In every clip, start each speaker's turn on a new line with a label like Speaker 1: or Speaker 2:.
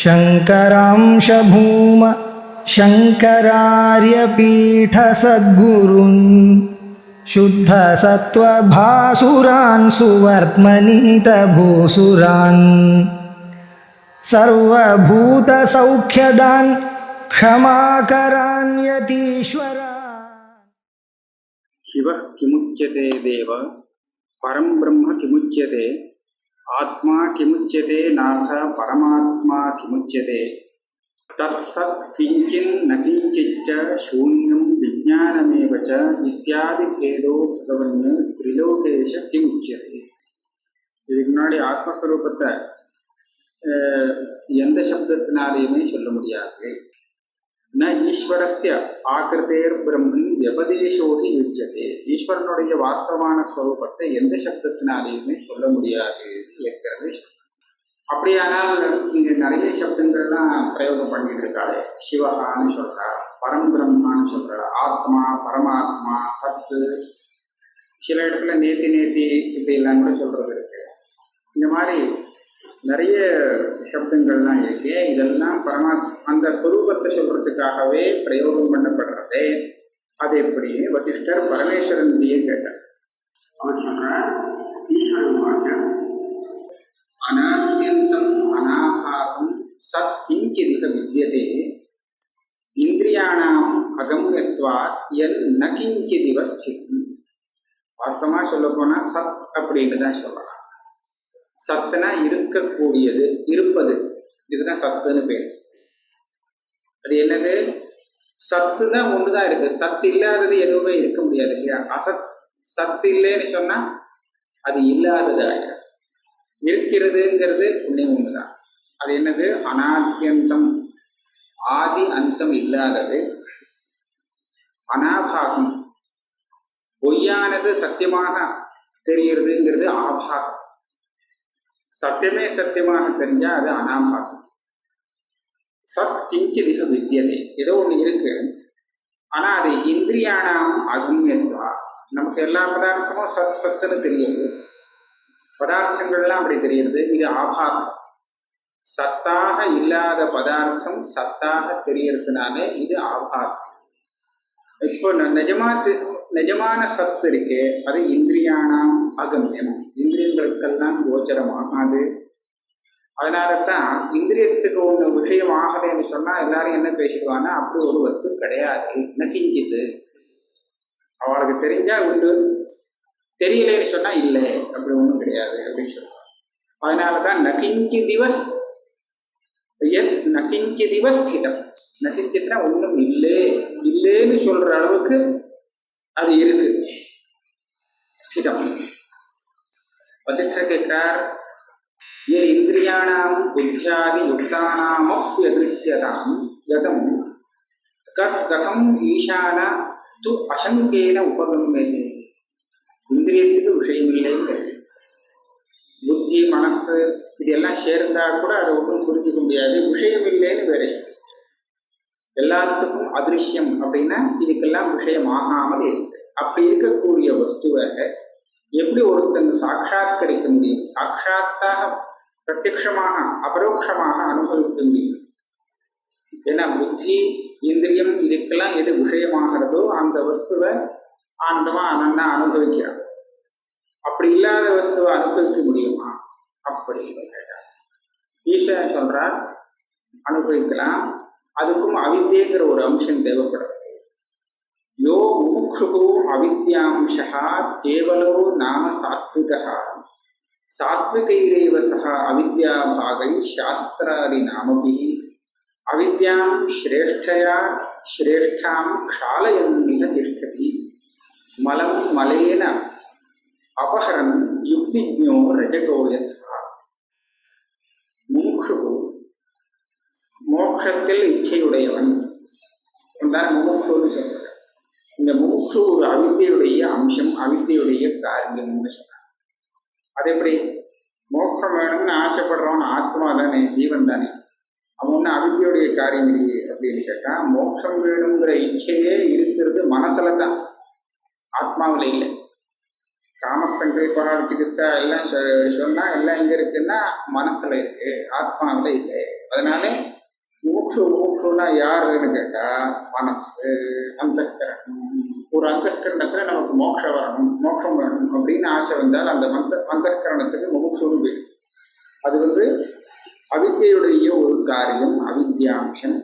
Speaker 1: शङ्करांश भूम शङ्करार्यपीठसद्गुरून् शुद्धसत्त्वभासुरान् सुवर्त्मनीतभूसुरान् सर्वभूतसौख्यदान् क्षमाकरान् यतीश्वरान्।
Speaker 2: शिवः किमुच्यते देव परं ब्रह्म किमुच्यते आत्मा किमुच्यते नाथ परमात्मा किमुच्यते तत्सत् किंचिन् न किंचिच्च शून्यं विज्ञानमेव च इत्यादि भेदो भगवन् त्रिलोकेश किमुच्यते। இதுக்கு முன்னாடி ஆத்மஸ்வரூபத்தை எந்த சப்தத்தினாலேயுமே சொல்ல முடியாது. ந ஈஸ்வரஸ்ய ஆகிருதேர் பிரம்மன் வியபதேசோகி யுஜ்யதே. ஈஸ்வரனுடைய வாஸ்தவமான ஸ்வரூபத்தை எந்த சப்தத்தினாலேயுமே சொல்ல முடியாது ஏற்கனவே. அப்படியானால் இங்க நிறைய சப்தங்கள்லாம் பிரயோகம் பண்ணிட்டு இருக்காரு. சிவகான்னு சொல்றா, பரம்பிரம்மான்னு சொல்றா, ஆத்மா, பரமாத்மா, சத்து, சில இடத்துல நேத்தி நேத்தி இப்படி எல்லாம் கூட சொல்றது இருக்கு. இந்த மாதிரி நிறைய சப்தங்கள்லாம் இருக்கு. இதெல்லாம் அந்த ஸ்வரூபத்தை சொல்றதுக்காகவே பிரயோகம் பண்ணப்படுறதே. அது எப்படி வசிஷ்டர் பரமேஸ்வரன்கிட்டயே கேட்டார். அவர் சொல்ற ஈஸ்வரன் அனாத்யந்தம் அனாபாசம் சத் கிஞ்சிதிக வித்யதே இந்திரியாணாம் அகம்யத்வாத் எல் ந கிஞ்சிதிவ ஸ்திதம். வாஸ்தவமா சொல்ல போனா சத் அப்படின்னு தான் சொல்லலாம். சத்துனா இருக்கக்கூடியது, இருப்பது, இதுதான் சத்துன்னு பேர். அது என்னது? சத்து தான் ஒண்ணுதான் இருக்கு. சத்து இல்லாதது எதுவுமே இருக்க முடியாது இல்லையா? சத்து இல்லைன்னு சொன்னா அது இல்லாதது ஆயிடும். இருக்கிறதுங்கிறது ஒண்ணுதான். அது என்னது? அனாத்யந்தம், ஆதி அந்தம் இல்லாதது. அனாபாசம், பொய்யானது சத்தியமாக தெரிகிறதுங்கிறது ஆபாசம். சத்தியமே சத்தியமாக தெரிஞ்சா அது அனாபாசம். சத் கிஞ்சிதிக வித்யதே, ஏதோ ஒண்ணு இருக்கு, ஆனா அது இந்திரியாணாம் அகம்யத்வா. நமக்கு எல்லா பதார்த்தமும் சத் சத்துன்னு தெரியுது, பதார்த்தங்கள்லாம் அப்படி தெரியுது. இது ஆபாசம். சத்தாக இல்லாத பதார்த்தம் சத்தாக தெரியறதுனாலே இது ஆபாசம். இப்போ நிஜமான சத்து இருக்கே, அது இந்திரியானாம் அகம்யம், இந்திரியங்களுக்கெல்லாம் கோச்சரமாகாது. அதனாலதான் இந்திரியத்துக்கு ஒண்ணு விஷயம் ஆகலைன்னு சொன்னா எல்லாரும் என்ன பேசிடுவாங்க, அப்படி ஒரு வஸ்து கிடையாது, நகிஞ்சிது. அவளுக்கு தெரிஞ்சா உண்டு, தெரியலன்னு சொன்னா இல்லை, அப்படி ஒண்ணும் கிடையாது அப்படின்னு சொல்லுவாங்க. அதனாலதான் நகிஞ்சிதிவ ஸ்திதம். நகிஞ்சித்னா ஒண்ணும் இல்லைன்னு சொல்ற அளவுக்கு அது இருக்கு, ஸ்திதம். வசிஷ்டர் கேட்கிறார், இந்திரியாணாம் புத்தியாதி யுக்தானாமப்யதிருஷ்யதாம் யதம் கதம் ஈசான து அசங்கேன உபகம்யதே. இந்திரியத்துக்கு விஷயம் இல்லைங்கிறது, புத்தி மனசு இதெல்லாம் சேர்ந்தா கூட அதை ஒன்றும் புரிஞ்சுக்க முடியாது. விஷயம் இல்லைன்னு வேற எல்லாத்துக்கும் அதிருஷ்யம் அப்படின்னா இதுக்கெல்லாம் விஷயம் ஆகாமல் இருக்கு. அப்படி இருக்கக்கூடிய வஸ்துவை எப்படி ஒருத்தங்க சாட்சாத்கரிக்க முடியும்? சாட்சாத்தாக பிரத்யக்ஷமாக அபரோக்ஷமாக அனுபவிக்க முடியும். ஏன்னா புத்தி இந்திரியம் இதுக்கெல்லாம் எது விஷயமாகிறதோ அந்த வஸ்துவை ஆனந்தமா ஆனந்தா அனுபவிக்கிறான். அப்படி இல்லாத வஸ்துவை அனுபவிக்க முடியுமா அப்படின்னு கேட்டார். ஈஸ்வரன் சொல்றார், அனுபவிக்கலாம். அதுக்கும் அவித்யங்கிற ஒரு அம்சம் தேவைப்படுது. யோ முமுக்ஷு அவித்யாம்சா கேவலோ நாம சாத்விகா சாத்விகைரேவ சஹ அவித்யா பாகை சாஸ்திராதி நாமபி அவித்யாம் ஸ்ரேஷ்டயா ஸ்ரேஷ்டாம் க்ஷாலயன்னிக திஷ்டதி மலம் மலேன அபஹரன் யுக்திஜ்ஞோ ரஜகோ யதா. முமுக்ஷு மோட்சத்தில் இச்சையுடையவன் தான் முமுக்ஷுன்னு சொல்றார். இந்த முமுக்ஷு ஒரு அவித்யுடைய அம்சம், அவித்யுடைய காரியம்னு சொல்றாங்க. அது எப்படி? மோட்சம் வேணும்னு ஆசைப்படுறவன் ஆத்மா தானே, ஜீவன் தானே, அவன் ஒண்ணு அவித்யுடைய காரியம் இல்லையே அப்படின்னு கேட்டா, மோட்சம் வேணுங்கிற இச்சையே இருக்கிறது மனசுல தான், ஆத்மாவில இல்லை. காமசங்கல்பனா சிகிச்சா எல்லாம் சொன்னா எல்லாம் எங்க இருக்குன்னா மனசுல இருக்கு, ஆத்மாவில இல்லை. அதனால மூச்சுனா யாருன்னு கேட்டா மனசு, அந்தக்கரணம். ஒரு அந்தக்கரணத்துல நமக்கு மோட்சம் வரணும், மோட்சம் வரணும் அப்படின்னு ஆசை வந்தால் அந்த அந்தக்கரணத்துக்கு முமுட்சுன்னு போயிடும். அது அவித்யுடைய ஒரு காரியம், அவித்யாம்சம்.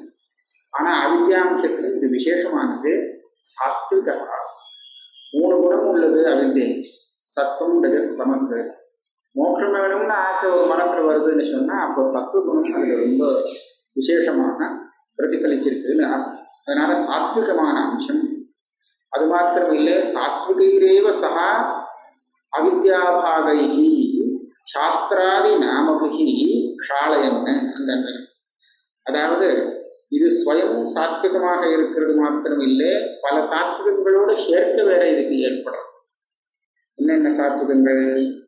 Speaker 2: ஆனா அவித்யாம்சத்துக்கு இது விசேஷமானது. சாத்விகா 3 குணம் உள்ளது அவித்யை. சத்துவம், ரஜஸ், தமஸ். மோட்சம் வேணும்னு ஆசை ஒரு மனசுல வருதுன்னு சொன்னா அப்போ சத்துவ குணம் அதுல ரொம்ப விசேஷமாக பிரதிபலிச்சிருக்குன்னு. அதனால சாத்விகமான அம்சம். அது மாத்திரம் இல்லை, சாத்விகைரேவ சகா அவித்யாபாகைகி சாஸ்திராதி நாமபிகி க்ஷாலயன்னு. அதாவது இது ஸ்வயம் சாத்விகமாக இருக்கிறது மாத்திரம் இல்லை, பல சாத்விகங்களோட சேர்க்க வேற இதுக்கு ஏற்படும். என்னென்ன சாத்விகங்கள்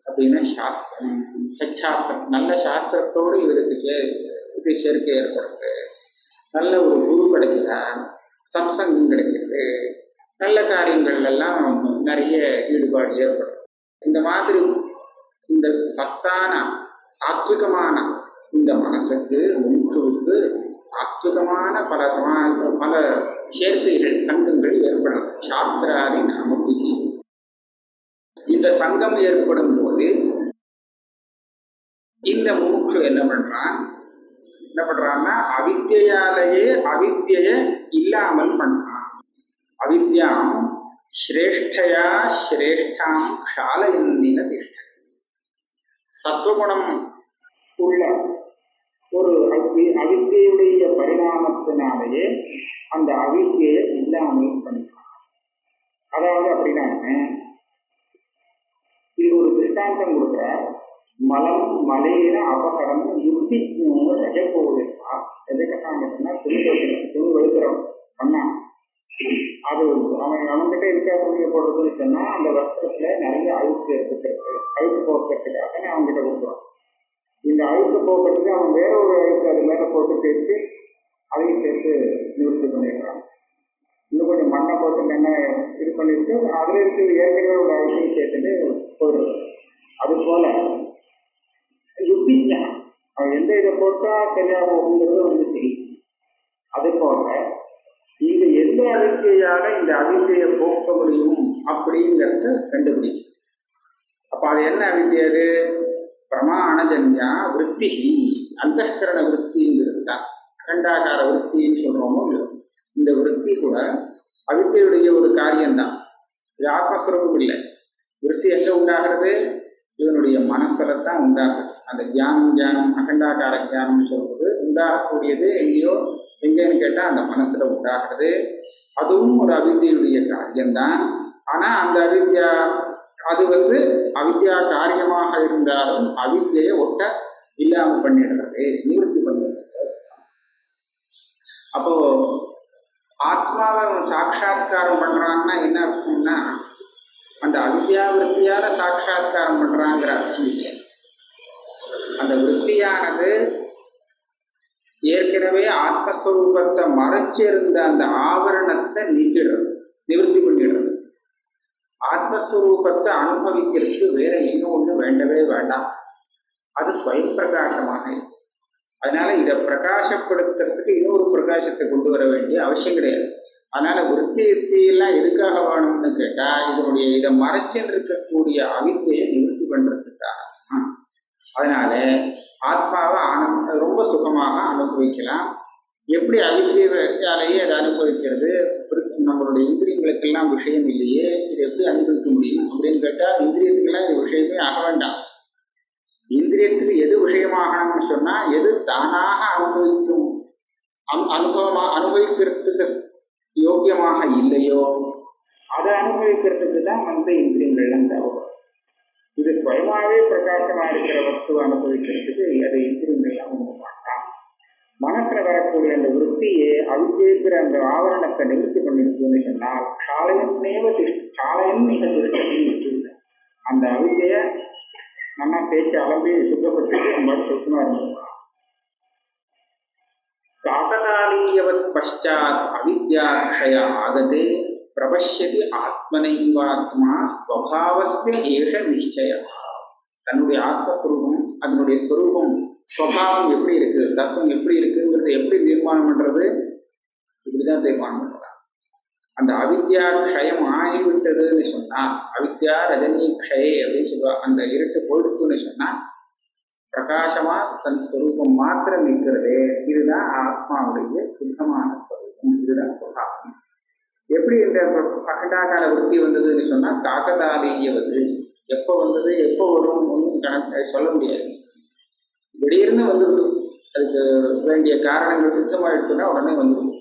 Speaker 2: அப்படின்னா சாஸ்திரம், சச்சாஸ்திரம். நல்ல சாஸ்திரத்தோடு இவருக்கு இது சேர்க்கை ஏற்படுறது. நல்ல ஒரு குரு கிடைக்கிறார், சத்சங்கம் கிடைக்கிறது, நல்ல காரியங்கள் எல்லாம் நிறைய ஈடுபாடு ஏற்படுறது. இந்த மாதிரி இந்த சத்தான சாத்விகமான இந்த மனசுக்கு, மூச்சுவுக்கு சாத்விகமான பல சேர்க்கைகள், சங்கங்கள் ஏற்படுறது. சாஸ்திராதி நாமபிகி. இந்த சங்கம் ஏற்படும் போது இந்த மூச்சு என்ன பண்றான்னா அவித்யாலேயே அவித்யை இல்லாமல் பண்றான். அவித்யாம் ஸ்ரேஷ்டயா ஸ்ரேஷ்டாம் க்ஷாலயன்னின திஷ்ட. சத்துவகுணம் உள்ள ஒரு அவித்யுடைய பரிணாமத்தினாலேயே அந்த அவித்யை இல்லாமல் பண்றான். அதாவது அப்படின்னா இது ஒரு திருஷ்டாந்தம் கொடுக்குற. மலம் மலையின அபகரம் யுக்தி ரஜப்போகுதுப்பா. எதுக்காங்கன்னா துணி வெளுக்கிறோம் பண்ணா அது அவன்கிட்ட இருக்கா துணியை போடுறதுன்னு சொன்னா அந்த வஸ்திரத்துல நிறைய அழுக்கு ஏற்பட்டிருக்கு. அழுக்கு போக்குறதுக்காக அவன்கிட்ட கொடுக்குறான். இந்த அழுக்கு போக்குறதுக்கு அவன் வேற ஒரு அழுக்கு அது மேல போட்டு சேர்த்து அதையும் சேர்த்து நிவர்த்தி பண்ணிடுறான். இன்னும் கொஞ்சம் மண்ணை போட்டு இது பண்ணிட்டு அதுல இருக்கு ஏற்கனவே ஒரு அழுக்கையும் சேர்த்துட்டு போயிடுறது. அது போல யுக்திங்க அவன் எந்த இதை போட்டா சரியா போகுங்கிறது தெரியும். அது போல இங்க எந்த அவித்யால இந்த அவித்யை போக்க முடியும் அப்படிங்கிறத கண்டுபிடிக்கும். அப்ப அது என்ன அவித்யை? அது பிரமாணஜன்யா விற்பி, அந்தகரண விற்பிங்கிறது தான். அகண்டாகார விற்பின்னு சொல்றோமோ இல்லையோ, இந்த விற்பி கூட அவித்யுடைய ஒரு காரியம்தான். இது ஆத்மஸ்வரூபம் இல்லை. விற்பி எங்க உண்டாகிறது? இவனுடைய மனசுல தான் உண்டாகுது. அந்த தியானம் அகண்டாகார தியானம்னு சொல்றது உண்டாகக்கூடியது எங்கேன்னு கேட்டா அந்த மனசுல உண்டாகிறது. அதுவும் ஒரு அவித்யுடைய காரியம்தான். ஆனா அந்த அவித்யா அது அவித்யா காரியமாக இருந்தாலும் அவித்யை ஒட்ட இல்லாம பண்ணிடுறது, நிவர்த்தி பண்ணிடுறது. அப்போ ஆத்மாவை சாட்சா்காரம் பண்றான்னா என்ன அர்த்தம்னா அந்த அவித்யா விற்பியால சாட்சா்காரம் பண்றாங்கிற அர்த்தம் இல்லை. அந்த விற்பியானது ஏற்கனவே ஆத்மஸ்வரூபத்தை மறைச்சிருந்த அந்த ஆவரணத்தை நீக்கிடுறது, நிவர்த்தி பண்ணிடுறது. ஆத்மஸ்வரூபத்தை அனுபவிக்கிறதுக்கு வேற இன்னொன்று வேண்டவே வேண்டாம். அது ஸ்வயம் பிரகாசமாக இருக்கு. அதனால இதை பிரகாசப்படுத்துறதுக்கு இன்னொரு பிரகாசத்தை கொண்டு வர வேண்டிய அவசியம் கிடையாது. அதனால விற்த்தியெல்லாம் எதுக்காக வேணும்னு கேட்டா இதை மறைச்சுன்னு இருக்கக்கூடிய அவித்தையை நிவர்த்தி பண்றதுக்காக. அதனால ஆத்மாவை ரொம்ப சுகமாக அனுபவிக்கலாம். எப்படி அவித்யாலேயே அதை அனுபவிக்கிறது? நம்மளுடைய இந்திரியங்களுக்கெல்லாம் விஷயம் இல்லையே, இது எப்படி அனுபவிக்க முடியும் அப்படின்னு கேட்டா இந்திரியத்துக்கெல்லாம் இது விஷயமே ஆக வேண்டாம். இந்திரியத்துக்கு எது விஷயமாகணும்னு சொன்னா எது தானாக அனுபவிக்கிறதுக்கு யோக்கியமாக இல்லையோ அதை அனுபவிக்கிறதுக்கு தான் இந்திரியங்கள்லாம் தேவைப்படும். இது சுயமாவே பிரகாசமா இருக்கிற வஸ்துவை அனுபவிக்கிறதுக்கு அதை இந்திரியங்கள்லாம் ஒன்று மாட்டான். மனசுல வரக்கூடிய அந்த விற்பியை அவித்திருக்கிற அந்த ஆவரணத்தை நிவர்த்தி பண்ணிருக்குன்னு சொன்னால் சாலையன் மிக திருஷ்டி. அந்த அவித்தைய நம்ம பேச்சு அளவி சுத்தப்பட்டு நம்ம சுத்தமா இருந்திருக்கலாம். காதகாலீயவத் பஷாத் அவித்யாக்ஷய ஆகதே பிரபஷ்யதி ஆத்மனைவாத்மா ஸ்வபாவஸ்ய ஏஷ நிச்சய. தன்னுடைய ஆத்மஸ்வரூபம், அதனுடைய ஸ்வரூபம், ஸ்வபாவம் எப்படி இருக்கு, தத்துவம் எப்படி இருக்குங்கிறத எப்படி தீர்மானம் பண்றது? இப்படிதான் தீர்மானம் பண்றாங்க. அந்த அவித்யா க்ஷயம் ஆகிவிட்டதுன்னு சொன்னா, அவித்யா ரஜனி க்ஷயே அப்படின்னு சொல்லுவா, அந்த இருட்டு பொழுத்துன்னு சொன்னா பிரகாசமா தன் ஸ்வரூபம் மாத்திரம் நிற்கிறது. இதுதான் ஆத்மாவுடைய சுத்தமான ஸ்வரூபம். இதுதான் சுகாபம். எப்படி இந்த அகண்டாகால விருத்தி வந்ததுன்னு சொன்னா, காக்கதாலீயவது. எப்போ வந்தது, எப்போ வரும் ஒன்றும் கணக்கு சொல்ல முடியாது. திடீர்னு வந்துடுது. அதுக்கு வேண்டிய காரணங்கள் சித்தமாயிடுச்சுன்னா உடனே வந்துடும்.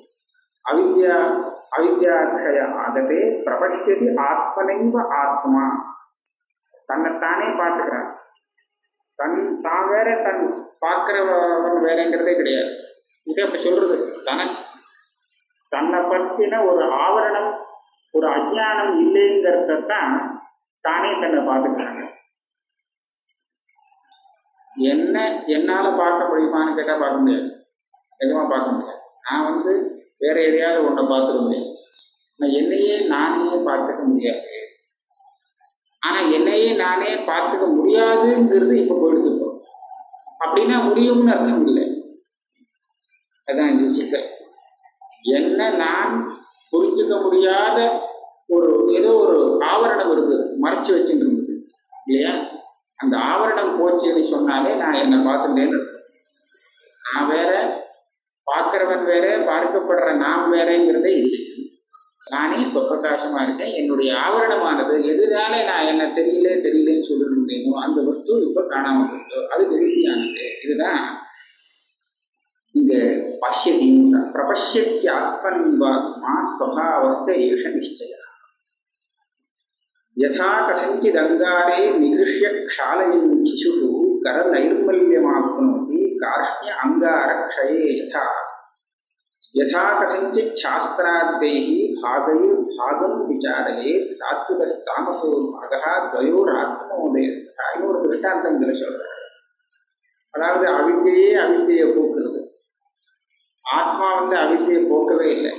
Speaker 2: அவித்யாக்ஷய ஆகவே பிரபஷ்யதி ஆத்மனைவ ஆத்மா. தன்னைத்தானே பார்த்துக்கிறான். தான் வேற, தன் பார்க்கிறவன் வேறங்கிறதே கிடையாது. இது அப்படி சொல்றது. தன்னை பற்றின ஒரு ஆவரணம், ஒரு அஜ்ஞானம் இல்லைங்கிறதான் தானே தன்னை பார்த்துக்கிறாங்க. என்ன என்னால பார்க்க முடியுமான்னு கேட்டா பார்க்க முடியாது, நிஜமா பார்க்க முடியாது. நான் வேற எதையாவது ஒன்றை பார்த்துக்க முடியாது. நான் என்னையே நானே பார்த்துக்க முடியாது. ஆனா என்னையே நானே பார்த்துக்க முடியாதுங்கிறது இப்ப போயிடுத்துப்போம். அப்படின்னா முடியும்னு அர்த்தம் இல்லை. அதான் இந்த சிக்கல். என்ன நான் புரிஞ்சுக்க முடியாத ஏதோ ஒரு ஆவரணம் இருக்கு, மறைச்சு வச்சுட்டு இருக்குது இல்லையா? அந்த ஆவரணம் போச்சுன்னு சொன்னாலே நான் என்னை பார்த்துட்டேன்னு அர்த்தம். நான் வேற, பார்க்கிறவன் வேற, பார்க்கப்படுற நாம் வேறங்கிறதே இல்லை. நானே சொப்பிரகாசமா இருக்கேன். என்னுடைய ஆவரணமானது எதுனால நான் என்ன தெரியலன்னு சொல்லிட்டு இருந்தேனோ அந்த வஸ்து இப்ப காணாம போயிட்டோ, அது நிறுத்தியானது. இதுதான் இங்க பஷ்யதி. பிரபஷ்யத்தி ஆத்மனைவாத்மா ஸ்வபாவஸ்ய ஏஷ நிச்சய. யதா கதஞ்சித் அங்காரே நிகிருஷ்ய க்ஷாலயன் சிசுः கர நைர்மல்யமாப்னோதி கார்ஷ்ய அங்கார க்ஷயே யதா. யதா கதஞ்சித் சாஸ்திராத்தைஹி பாகம் விசாரயேத் சாத்விகஸ்தாமசோ பாகः துவயோராத்மோதயஸ்தா. இன்னொரு திருஷ்டாந்தம் இதில் சொல்றாரு. அதாவது அவித்தையை போக்குறது. ஆத்மா அவித்தையை போக்கவே இல்லை.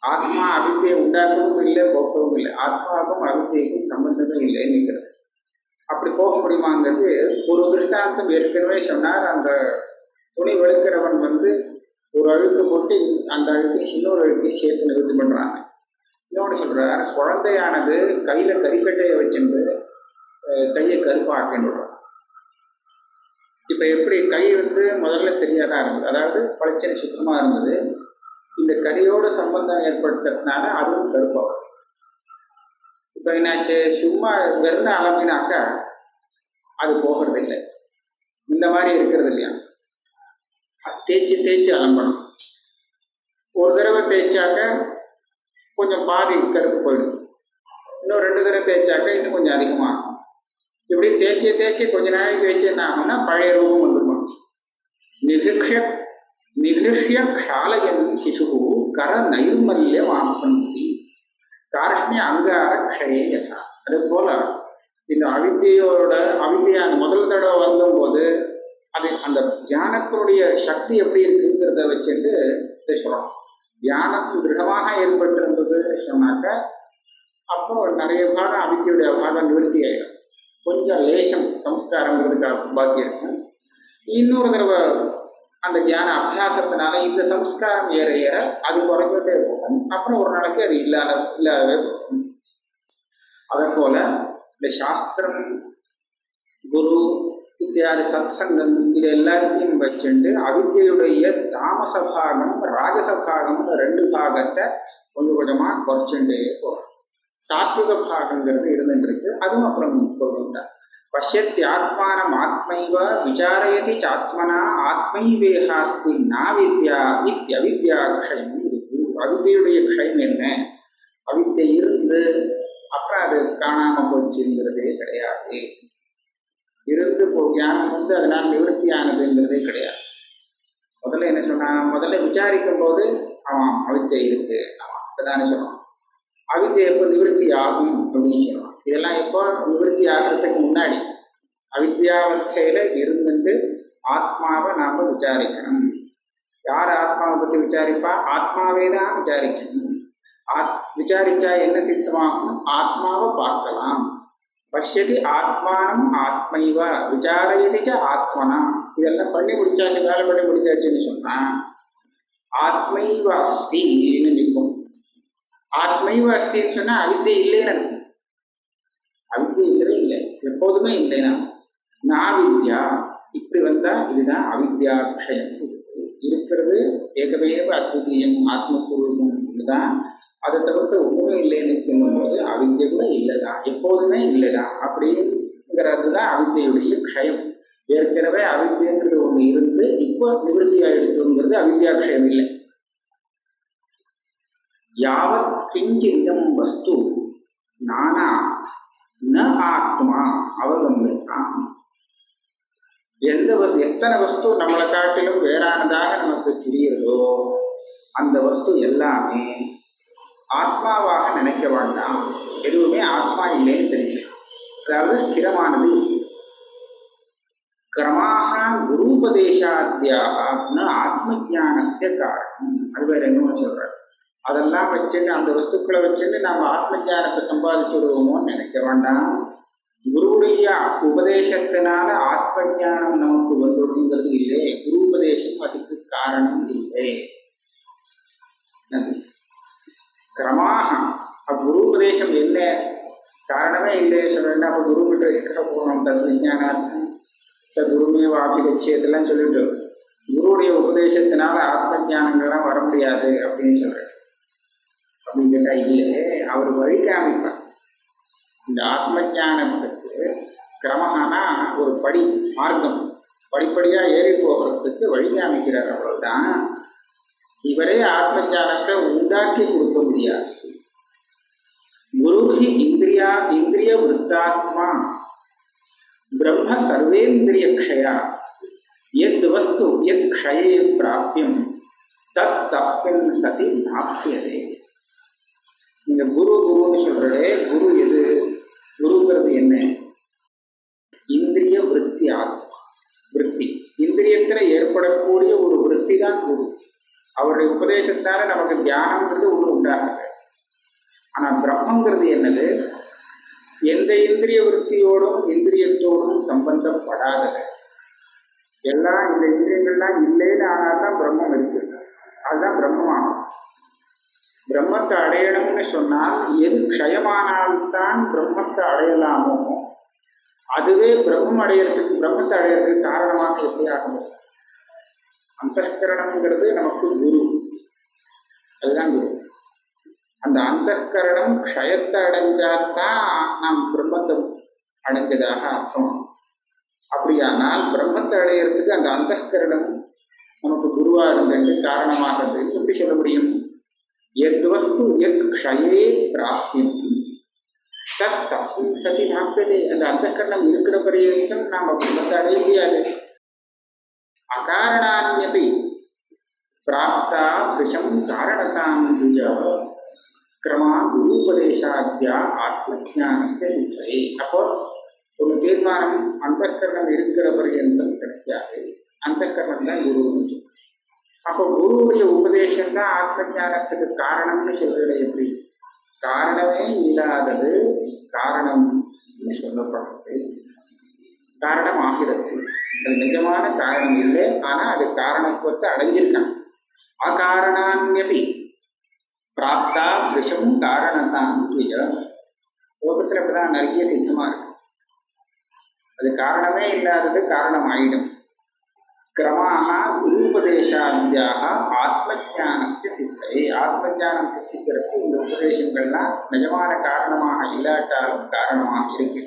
Speaker 2: ஆத்மா அவித்தையை உண்டாக்கவும் இல்லை, போக்கவும் இல்லை. ஆத்மாவுக்கும் அவித்தைக்கும் சம்பந்தமே இல்லைன்னு நிற்கிறது. அப்படி போக முடியுமாங்கிறது ஒரு திருஷ்டாந்தம் ஏற்கனவே சொன்னார். அந்த துணி வெளுக்கிறவன் ஒரு அழுக்கு போட்டு அந்த அழுக்கையும் இன்னொரு அழுக்கையும் சேர்த்து நிறுத்தி பண்றாங்க. இன்னொன்று சொல்றார், குழந்தையானது கையில கறிக்கட்டையை வச்சுட்டு கையை கருப்பாக்கின்றான். இப்ப எப்படி கை முதல்ல சரியா தான் இருந்தது, அதாவது பளிச்சனை சுத்தமா இருந்தது. இந்த கரியோட சம்பந்தம் ஏற்பட்டதுனால அதுவும் கருப்பாகும். இப்ப என்னாச்சு, சும்மா வெறும் அலம்பினாக்க அது போகிறது இல்லை. இந்த மாதிரி இருக்கிறது இல்லையா? தேய்ச்சி அலம்பணும். ஒரு தடவை தேய்ச்சாக்க கொஞ்சம் பாதி கருப்பு போயிடும். இன்னும் 2 தடவை தேய்ச்சாக்க இன்னும் கொஞ்சம் அதிகமாகும். இப்படி தேய்ச்சி கொஞ்ச நாளைக்கு வச்சு என்ன ஆகும்னா பழைய ரூபம் வந்துடும். நிகிருஷ்ய க்ஷாலயன் சிசுः கர நைர்மல்யமாப்னோதி கார்ஷ்ய அங்கார க்ஷயே யதா. அது போல இந்த அவித்தையான முதல் தடவை வந்தபோது அது அந்த தியானத்தினுடைய சக்தி எப்படி இருக்குங்கிறத வச்சுட்டு இதை சொல்லணும். தியானம் திருடமாக ஏற்பட்டிருந்தது சொன்னாக்க அப்புறம் நிறைய பாகம் அவித்தையுடைய பாகம் நிவர்த்தி ஆயிடும். கொஞ்சம் லேசம் சம்ஸ்காரங்கிறதுக்கு பாக்கி இருக்கும். இன்னொரு தடவை அந்த தியான அபியாசத்தினால இந்த சம்ஸ்காரம் ஏற அது குறைஞ்சிட்டே போகும். அப்புறம் ஒரு நாளைக்கு அது இல்லாதவே போகும். அதே போல இந்த சாஸ்திரம், குரு இத்தியாதி சத்சங்கம் இது எல்லாத்தையும் வச்சுட்டு அவித்தையுடைய தாமச பாகம், ராஜச பாகம்னு 2 பாகத்தை கொஞ்சம் கொஞ்சமா குறைச்சுட்டே போகும். சாத்விக பாகங்கிறது இருந்துருக்கு, அதுவும் அப்புறம் போகின்றார். பஷ்யத்தி ஆத்மானம் ஆத்மைவ விசாரயதி சாத்மனா ஆத்மைவேகாஸ்தி நாவித்யா இத்யவித்யா க்ஷயம். அவித்தையுடைய க்ஷயம் என்ன? அவித்தை இருந்து அப்புறம் அது காணாம போச்சுங்கிறதே கிடையாது. இருந்து ஞானம் அதனால் நிவர்த்தி ஆனதுங்கிறதே கிடையாது. முதல்ல என்ன சொன்னா, முதல்ல விசாரிக்கும் போது அவன் அவித்தை இருக்கு, அவன் இப்பதானே சொல்லுவான். அவித்தை எப்போ நிவர்த்தி ஆகும் அப்படின்னு சொல்லுவான். இதெல்லாம் எப்போ நிவர்த்தி ஆகிறதுக்கு முன்னாடி அவித்யாவஸ்தையில இருந்துட்டு ஆத்மாவை நாம விசாரிக்கணும். யார் ஆத்மாவை பத்தி விசாரிப்பா? ஆத்மாவே தான் விசாரிக்கணும். விசாரிச்சா என்ன சித்தமாகும்? ஆத்மாவை பார்க்கலாம். பஷ்யதி ஆத்மானம் ஆத்மைவ விசாரயதிச்ச ஆத்மனா. இதெல்லாம் பண்ணி முடிச்சாச்சு, வேலை பண்ணி முடிச்சாச்சுன்னு சொன்னா ஆத்மைவ அஸ்தின்னு நிற்கும். ஆத்மைவ அஸ்தின்னு சொன்னா அவித்தை இல்லைன்னு அர்த்தம். அவித்தை இல்லவே இல்லை, எப்போதுமே இல்லைனா நாவித்யா. இப்படி வந்தா இதுதான் அவித்யா விஷயம். இருக்கிறது ஏகமேவ அத்விதீயம் ஆத்மஸ்வரூபம் இதுதான். அதை தவிர்த்து ஒண்ணுமே இல்லைன்னு சொல்லும்போது அவித்யை கூட இல்லைதான், எப்போதுமே இல்லைதான் அப்படிங்கிறது தான் அவித்யுடைய க்ஷயம். ஏற்கனவே அவித்யங்கிறது ஒண்ணு இருந்து இப்போ நிவர்த்தியா எடுத்துங்கிறது அவித்யா க்ஷயம் இல்லை. யாவத் கிஞ்சிதம் வஸ்து நானா ந ஆத்மா அவலம்பேதாம். எத்தனை வஸ்து நம்மளை காட்டிலும் வேறானதாக நமக்கு தெரியுதோ அந்த வஸ்து எல்லாமே ஆத்மாவாக நினைக்க வேண்டாம். எதுவுமே ஆத்மா இல்லைன்னு தெரியல, அதாவது ஸ்திரமானது. கிரமாக குருபதேசாத்தியாக ஆத்ம ஜானஸ்ய காரணம். அது வேற என்னன்னு சொல்றாரு. அதெல்லாம் வச்சுட்டு அந்த வஸ்துக்களை வச்சுட்டு நம்ம ஆத்ம ஜானத்தை சம்பாதிச்சு விடுவோமோன்னு நினைக்க வேண்டாம். குருவுடைய உபதேசத்தினால ஆத்ம ஞானம் நமக்கு வந்துடுங்கிறது இல்லை. குரு உபதேசம் அதுக்கு காரணம் இல்லை. கிரமாக குரு உபதேசம் என்ன காரணமே இல்லையே சொல்றேன்னா அப்ப குரு கிட்ட இருக்கிற போகணும். தத் விஞ்ஞானார்த்தம் ச குருமே வாபிகட்சியத்தெல்லாம் சொல்லிட்டு குருவுடைய உபதேசத்தினால ஆத்ம ஞானங்கள்லாம் வர முடியாது அப்படின்னு சொல்றேன். அப்படின்னு கேட்டா இல்லை, அவர் வழி காமிப்பார். இந்த ஆத்ம ஞானத்துக்கு கிரமஹானா ஒரு படி மார்க்கம், படிப்படியா ஏறி போகிறதுக்கு வழி காமிக்கிறார், அவ்வளவுதான். இவரே ஆத்ம ஞானத்தை உண்டாக்கி கொடுக்க முடியாது. குருஹி இந்திரிய விருத்தாத்மா பிரம்ம சர்வேந்திரிய க்ஷயா எத் வஸ்து எத் க்ஷயே பிராப்தியம் தத் தஸ்மின் சதி நாப்தியதே. நீங்க குரு குருன்னு சொல்றதே, குரு எது? குருங்கிறது என்ன? இந்திரிய விருத்தி ஆத்மா. விருத்தி இந்திரியத்துல ஏற்படக்கூடிய ஒரு விருத்தி தான் குரு. அவருடைய உபதேசத்தால நமக்கு தியானம்ங்கிறது ஒண்ணு உண்டாகுது. ஆனா பிரம்மங்கிறது என்னது? எந்த இந்திரிய விருத்தியோடும் இந்திரியத்தோடும் சம்பந்தப்படாதது. எல்லாம் இந்த இந்திரியங்கள்லாம் இல்லைன்னு ஆனால்தான் பிரம்மம் இருக்கு, அதுதான் பிரம்மமாகும். பிரம்மத்தை அடையணும்னு சொன்னால் எது க்ஷயமானால்தான் பிரம்மத்தை அடையலாமோ அதுவே பிரம்மத்தை அடையறதுக்கு காரணமாக எப்படி ஆகும்? அந்தஸ்கரணம்ங்கிறது நமக்கு குரு, அதுதான் குரு. அந்த அந்தஸ்கரணம் க்ஷயத்தை அடைஞ்சாதான் நாம் பிரம்மத்தை அடைஞ்சதாக அர்த்தம். அப்படியானால் பிரம்மத்தை அடையிறதுக்கு அந்த அந்தஸ்கரணம் நமக்கு குருவா இருந்துட்டு காரணமாகிறது எப்படி சொல்ல முடியும்? எத் வஸ்து எத் க்ஷயே பிராப்தியம் தத் தஸ்மின் சதி நாப்யதே. அந்த அந்தஸ்கரணம் இருக்கிற பரியந்தம் நாம பிரம்மத்தை அடைய முடியாது. அகாரணான்யபி பிராப்தா விஷம் காரணதாம் துஜ கிரமா குருபதேசாத்யா ஆத்மஜானஸ்ய சித்தே. அப்போ ஒரு தீர்மானம், அந்தஸ்கரணம் இருக்கிற பரியந்தம் கிடைக்காது, அந்தஸ்கரணம் தான் குருன்னு சொல்லு. அப்போ குருவுடைய உபதேசம் தான் ஆத்ம ஞானத்துக்கு காரணம்னு சொல்றது எப்படி? காரணமே இல்லாதது காரணம்னு சொல்லப்படுறது காரணம் ஆகிறது. அது நிஜமான காரணம் இல்லை, ஆனா அது காரணத்துவத்தை அடைஞ்சிருக்கான். அகாரணான்யபி பிராப்தா விஷம் காரணத்தான். லோகத்துல இப்பதான் நிறைய சித்தமா இருக்கு. அது காரணமே இல்லாதது காரணம் ஆயிடும். கிரமாக குருபதேசாத்யாக ஆத்மஜானஸ்ய சித்தை. ஆத்மஜானம் சித்திக்கிறதுக்கு இந்த உபதேசங்கள்லாம் நிஜமான காரணமாக இல்லாட்டாலும் காரணமாக இருக்கு.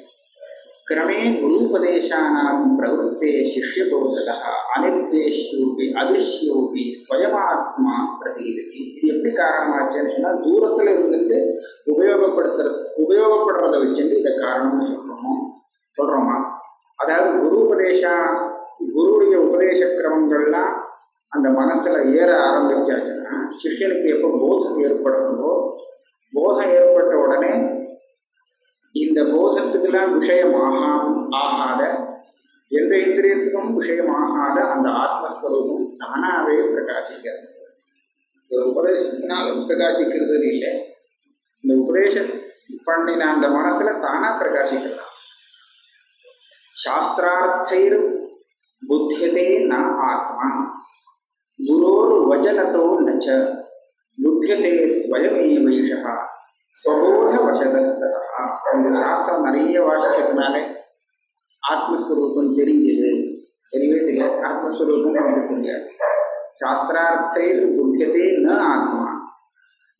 Speaker 2: கிரமே குருபதேசானாம் பிரவருத்தே சிஷ்யபோதகः அனிர்தேஷ்யோபி அதிருஷ்யோபி ஸ்வயமாத்மா பிரதீயதி. இது எப்படி காரணமாச்சுன்னு சொன்னா, தூரத்துல இருந்துட்டு உபயோகப்படுறதை வச்சுட்டு இதை காரணம்னு சொல்றோமா? அதாவது குருவுடைய உபதேச கிரமங்கள்லாம் அந்த மனசுல ஏற ஆரம்பிச்சாச்சுன்னா, சிஷ்யனுக்கு எப்போ போதம் ஏற்படுறதோ, போதம் ஏற்பட்ட உடனே இந்த போதத்துக்கெல்லாம் ஆகாத, எந்த இந்திரியத்துக்கும் விஷயமாகாத அந்த ஆத்மஸ்வரூபம் தானாவே பிரகாசிக்கிறது. ஒரு உபதேசத்தினால் பிரகாசிக்கிறது இல்லை, இந்த உபதேசம் பண்ணின அந்த மனசுல தானா பிரகாசிக்கிறதா. சாஸ்திரார்த்தைர் புத்தியதே ந ஆத்மா குரோர் வஜனதோ நச்ச புத்தியதே ஸ்வயமேவைஷா ஸ்வபோத வசதஸ்ததா. இந்த சாஸ்திரம் நிறைய வாசிச்சதுனால ஆத்மஸ்வரூபம் தெரிஞ்சது, தெரியவே தெரியாது. ஆத்மஸ்வரூபம் நமக்கு தெரியாது. சாஸ்திரார்த்தைர் புத்தியதே ந ஆத்மா.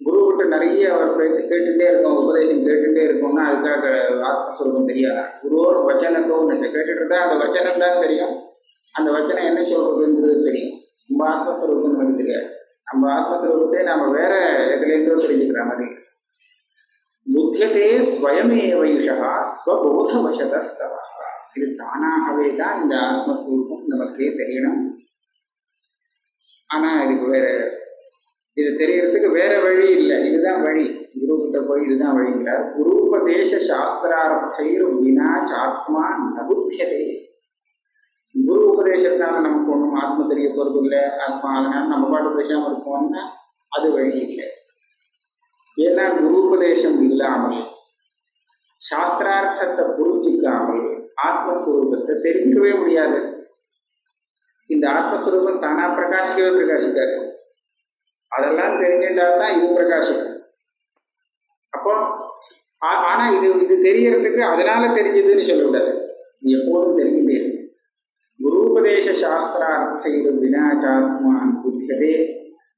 Speaker 2: குரு கிட்ட நிறைய பேச்சு கேட்டுட்டே இருக்கோம், உபதேசம் கேட்டுட்டே இருக்கோம்னா அதுக்காக ஆத்மஸ்வரூபம் தெரியாதா? குருவோர் வச்சனத்தோ கேட்டுட்டு இருந்தா அந்த வச்சனம் தான் தெரியும். அந்த வச்சனம் என்ன சொல்றதுங்கிறது தெரியும். நம்ம ஆத்மஸ்வரூபம் நமக்கு தெரியாது. நம்ம ஆத்மஸ்வரூபத்தை நம்ம வேற எதுலேருந்தோ தெரிஞ்சுக்கிற மாதிரி. புத்தியதே ஸ்வயமேவைஷா ஸ்வபோத வசதஸ்ததா. இது தானாகவே தான் இந்த ஆத்மஸ்வரூபம் நமக்கே தெரியணும். ஆனா இதுக்கு வேற, இது தெரியறதுக்கு வேற வழி இல்லை, இதுதான் வழி. குரு கிட்ட போய் இதுதான் வழிங்கிறார். குருபதேச சாஸ்திரார்த்தைர் வினா சாத்மா நபுத்தியதே. குரு உபதேசத்தினால நமக்கு ஒன்றும் ஆத்மா தெரிய போறது இல்லை, ஆத்மா அதனால நம்ம பாட்டு பேசாம இருக்கோம்னா அது வழி இல்லை. ஏன்னா குரு உபதேசம் இல்லாமல், சாஸ்திரார்த்தத்தை புரிஞ்சிக்காமல் ஆத்மஸ்வரூபத்தை தெரிஞ்சுக்கவே முடியாது. இந்த ஆத்மஸ்வரூபம் தானா பிரகாசிக்கவே பிரகாசிக்காது. அதெல்லாம் தெரிஞ்சுட்டால்தான் இது பிரகாசிக்கும். அப்போ ஆனா இது தெரியறதுக்கு அதனால தெரிஞ்சதுன்னு சொல்லக்கூடாது. இது எப்போதும் தெரிஞ்சுட்டே இருக்கு. குருபதேச சாஸ்திரார்த்தைர் வினாச்சாத்மான் புத்தியதே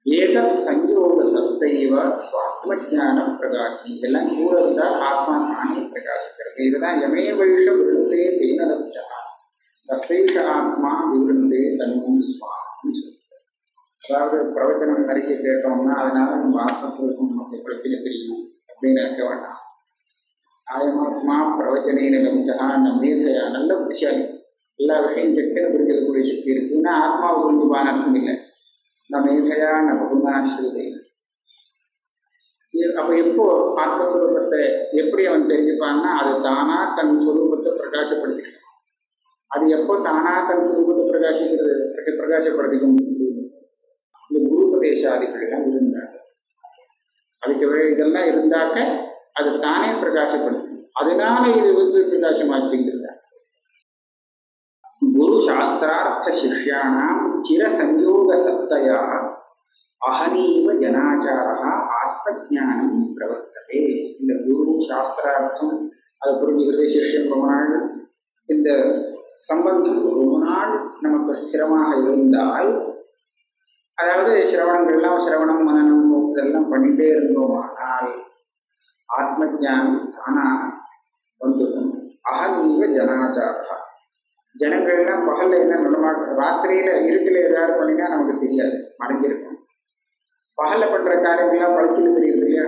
Speaker 2: ஏதத் சஞ்யோக சப்தைவ சுவாத்மஜான பிரகாசினி. இதெல்லாம் கூட இருந்தால் ஆத்மா தானே பிரகாசிக்கிறது. இதுதான் யமே வைஷ விருந்தே தேன லப்சா தஸ்தேஷ ஆத்மா விருந்தே தன்னும் சுவாமி சொல்றார். அதாவது பிரவச்சனம் நிறைய கேட்டோம்னா அதனால நம்ம ஆத்மஸ்வரூபம் நமக்கு பிரச்சனை தெரியும் அப்படின்னு நினைக்க வேண்டாம். ஆயமாத்மா பிரவச்சனையின கமிதா நம்மேதையா. நல்ல புத்திசாலி, எல்லா விஷயம் கெட்டுன்னு புரிஞ்சிக்கக்கூடிய சக்தி இருக்குன்னா ஆத்மாவை புரிஞ்சுப்பான்னு அர்த்தம் இல்லை. நம்மேதையா நகுணாஸ்ருதை. அப்ப எப்போ ஆத்மஸ்வரூபத்தை எப்படி அவன் தெரிஞ்சுப்பான்னா அது தானா தன் சுரூபத்தை பிரகாசப்படுத்திக்கணும். அது எப்போ தானா தன் சுரூபத்தை பிரகாசப்படுத்திக்க முடியும்? இந்த குருபதேசாதிகள் எல்லாம் இருந்தாங்க. அதுக்கு இதெல்லாம் இருந்தாக்க அது தானே பிரகாசப்படுத்தும். அதனால இது பிரகாசமாச்சுங்கிறத. குரு சாஸ்திரார்த்த சிஷ்யானாம் சிர சஞ்சோக சப்தயா அஹனீவ ஜனாச்சாரா ஆத்மஜானம் பிரவர்த்ததே. இந்த குரு சாஸ்திரார்த்தம் அதை புரிஞ்சுக்கிறது சிஷ்யன் ரொம்ப நாள், இந்த சம்பந்தம் ரொம்ப நாள் நமக்கு ஸ்திரமாக இருந்தால், அதாவது சிரவணம் மனனம் இதெல்லாம் பண்ணிட்டே இருந்தோமானால் ஆத்ம ஜானம் ஆனா வந்துடும். அகநீவ ஜனாச்சாரா. ஜனங்கள்லாம் பகல்ல என்ன நடமாட்ட, ராத்திரியில இருட்டில ஏதாவது பண்ணினா நமக்கு தெரியாது, மறைஞ்சிருக்கும். பகல்ல பண்ற காரியங்கள்லாம் பழிச்சுட்டு தெரியுது இல்லையா?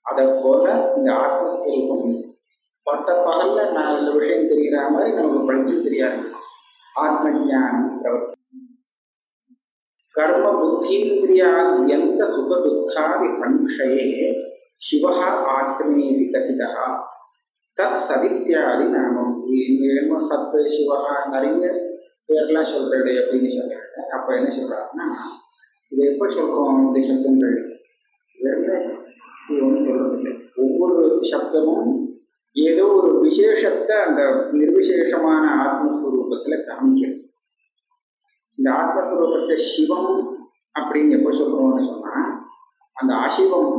Speaker 2: அதை போல இந்த ஆத்மஸ்வரூபம் பட்ட பகல்ல 4 விஷயம் தெரிகிற மாதிரி நமக்கு பழிச்சு தெரியாது. ஆத்ம ஜானம் பிரவர்த்தி. கர்ம புத்தீந்திரியாத்யந்த சுக துக்காதி சங்கயே சிவ ஆத்மேதி கதிதா தத் சதித்யாதி நாமம். வேணுமோ சத்து சிவா நிறைய பேர்லாம் சொல்றது அப்படின்னு சொல்றாங்க. அப்ப என்ன சொல்றாருன்னா, இதை எப்ப சொல்றோம் இந்த சப்தங்கள்? ஒன்றும் சொல்றதில்லை. ஒவ்வொரு சப்தமும் ஏதோ ஒரு விசேஷத்தை அந்த நிர்விசேஷமான ஆத்மஸ்வரூபத்துல காமிக்கிறது. இந்த ஆத்மஸ்வரூபத்தை சிவம் அப்படின்னு எப்போ சொல்றோம்னு சொன்னா, அந்த அசிவம்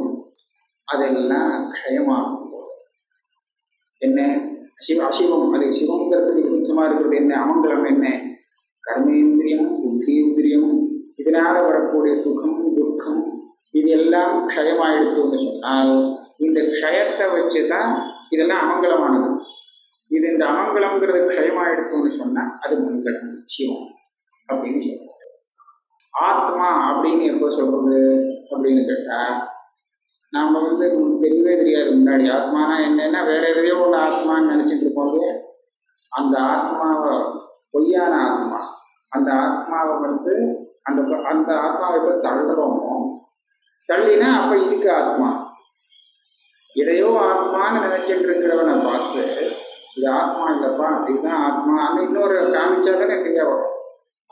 Speaker 2: அதெல்லாம் க்ஷயமாகும். என்ன அசிவம்? அது சிவங்கிறதுக்கு விருத்தமா இருக்கிறது என்ன? அமங்கலம் என்ன? கர்மேந்திரியம், புத்தீந்திரியம், இதனால வரக்கூடிய சுகம் துக்கம் இதெல்லாம் க்ஷயமாயிடுத்துன்னு சொன்னால், இந்த க்ஷயத்தை வச்சுதான் இதெல்லாம் அமங்கலமானது. இது இந்த அமங்கலம்ங்கிறது க்ஷயமாயிடுத்துன்னு சொன்னா அது மங்களம், சிவம் அப்படின்னு சொல்றாங்க. ஆத்மா அப்படின்னு எப்போ சொல்றது அப்படின்னு கேட்டா, நாம தெரியவே தெரியாது. முன்னாடி ஆத்மானா என்னன்னா வேற எதையோ ஒன்று ஆத்மான்னு நினைச்சிட்டு இருப்போம் இல்லையா? அந்த ஆத்மாவை பொய்யான ஆத்மா, அந்த ஆத்மாவை அந்த ஆத்மாவை எப்ப தள்ளுறோமோ, தள்ளினா அப்ப இதுக்கு ஆத்மா. எதையோ ஆத்மான்னு நினைச்சிட்டு இருக்கிறவனை பார்த்து இது ஆத்மா இல்லப்பா இதுதான் ஆத்மான்னு இன்னொரு காமிச்சா தானே சரியா வரும்.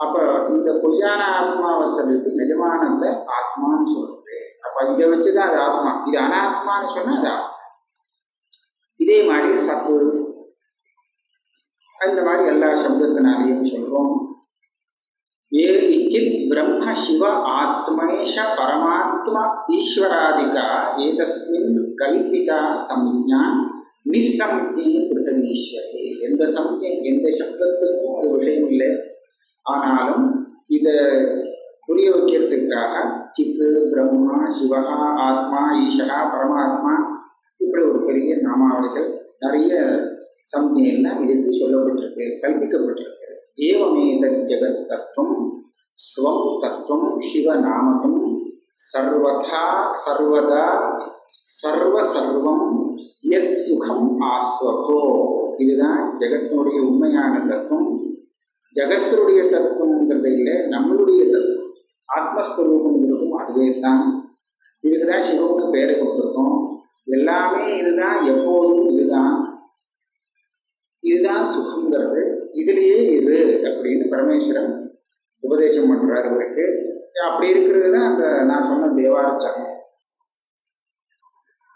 Speaker 2: அப்ப இந்த பொய்யான ஆத்மாவை தள்ளிட்டு நிஜமானந்த ஆத்மான்னு சொல்றது. இதை வச்சுதான் அது ஆத்மா, இது அனாத்மான்னு சொன்னா அது ஆத்மா. இதே மாதிரி சத்து இந்த மாதிரி எல்லா சப்தத்தினாலையும் சொல்றோம். ஏ இச்சித் பிரம்ம சிவ ஆத்மேஷ பரமாத்மா ஈஸ்வராதிகா ஏதஸ்மின் கல்பிதா சம்ஞா நிசம்ஞே பிருதகீஸ்வரே. எந்த சம்ஞை எந்த சப்தத்துக்கும் ஒரு விஷயம் இல்லை. ஆனாலும் இதை புரிய வைக்கிறதுக்காக சித்து பிரம்மா சிவகா ஆத்மா ஈஸ்வரா பரமாத்மா இப்படி ஒரு பெரிய நாமாவளிகள் நிறைய சம்ஞைகள்லாம் இதுக்கு சொல்லப்பட்டிருக்கு, கல்பிக்கப்பட்டிருக்கு. ஏவமேதத் ஜெகத் தத்துவம் ஸ்வம் தத்துவம் சிவநாமகம் சர்வதா சர்வதா சர்வ சர்வம் யத் சுகம் ஆஸ்வகோ. இதுதான் ஜெகத்தினுடைய உண்மையான தத்துவம். ஜெகத்தினுடைய தத்துவங்கிறது இல்லை, நம்மளுடைய தத்துவம் ஆத்மஸ்வரூபங்கிறதும் அதுவே தான். இதுக்குதான் சிவம்னு பேரை கொடுத்துருக்கோம். எல்லாமே இதுதான், எப்போதும் இதுதான். இதுதான் சுகங்கிறது, இதுலேயே இரு அப்படின்னு பரமேஸ்வரன் உபதேசம் பண்றார் இவருக்கு. அப்படி இருக்கிறது தான் அந்த நான் சொன்ன தேவார்ச்சனம்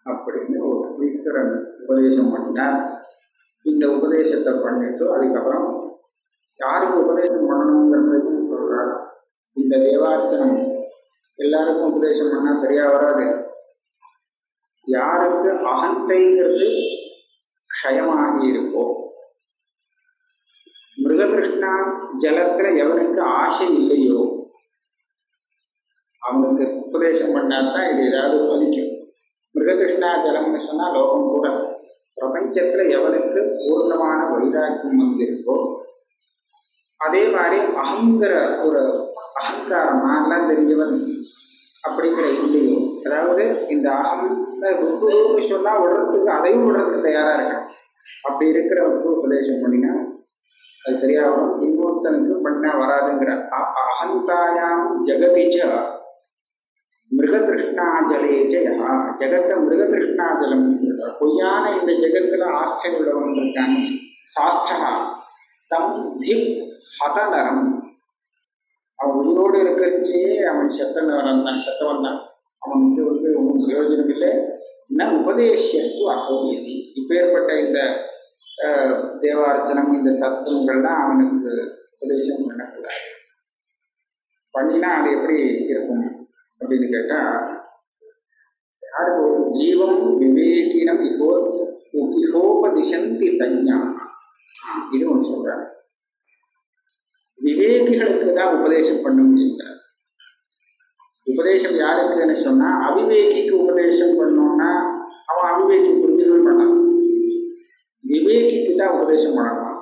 Speaker 2: அப்படின்னு ஒரு ஸ்பீக்கரன் உபதேசம் பண்ணார். இந்த உபதேசத்தை பண்ணிட்டு அதுக்கப்புறம் யாருக்கு உபதேசம் பண்ணணுங்கிறது சொல்றார். இந்த தேவார்ச்சனம் எல்லாருக்கும் உபதேசம் பண்ணா சரியா வராது. யாருக்கு அகந்தைங்கிறது க்ஷயமாகி இருக்கோ, மிருககிருஷ்ணா ஜலத்துல எவனுக்கு ஆசை இல்லையோ அவனுக்கு உபதேசம் பண்ணாதான் இது ஏதாவது பலிக்கும். மிருககிருஷ்ணா ஜலம்னு சொன்னா லோகம் கூட. பிரபஞ்சத்துல எவனுக்கு பூர்ணமான வைராக்கியம் வந்திருக்கோ, அதே மாதிரி அகங்கிற ஒரு அகங்காரம் நான்லாம் தெரிஞ்சவன் அப்படிங்கிற இல்லையோ, அதாவது இந்த அகம் ருத்துன்னு சொன்னா விடுறதுக்கு அதையும் விடுறதுக்கு தயாரா இருக்கணும். அப்படி இருக்கிறவனுக்கு உபதேசம் பண்ணினா அது சரியாகும். இன்னொருத்தனுக்கு பண்ண வராதுங்கிற அகந்தாயாம் ஜெகதிச்ச மிருககிருஷ்ணாஜலேச்சயா. ஜெகத்தை மிருககிருஷ்ணாஜலம் சொல்றார். பொய்யான இந்த ஜெகத்துல ஆஸ்தை உள்ளவன் இருக்கான். சாஸ்தா தம் திப் ஹதநரம். அவன் உயிரோடு இருக்கிறச்சே அவன் செத்தவன் தான். அவனுக்கு ஒன்றும் பிரயோஜனம் இல்லை. ந உபதேசியஸ்து அசௌகரி. இப்பேற்பட்ட இந்த தேவார்ச்சனம் இந்த தத்துவங்கள்லாம் அவனுக்கு உபதேசம் பண்ணக்கூடாது. பண்ணினா அது எப்படி இருக்கும் அப்படின்னு கேட்டா, யாருக்கு ஒரு ஜீவம் விவேகினம் இகோபதிசந்தி தஞ்ஞா, இது ஒன்று சொல்றாரு. விவேகிகளுக்கு தான் உபதேசம் பண்ண முடியுங்கிறார். உபதேசம் யாருக்குன்னு சொன்னா, அவிவேகிக்கு உபதேசம் பண்ணோம்னா அவன் அவிவேகி புரிஞ்சுக்கவே மாட்டான். விவேகிக்கு தான் உபதேசம் பண்ணணும்.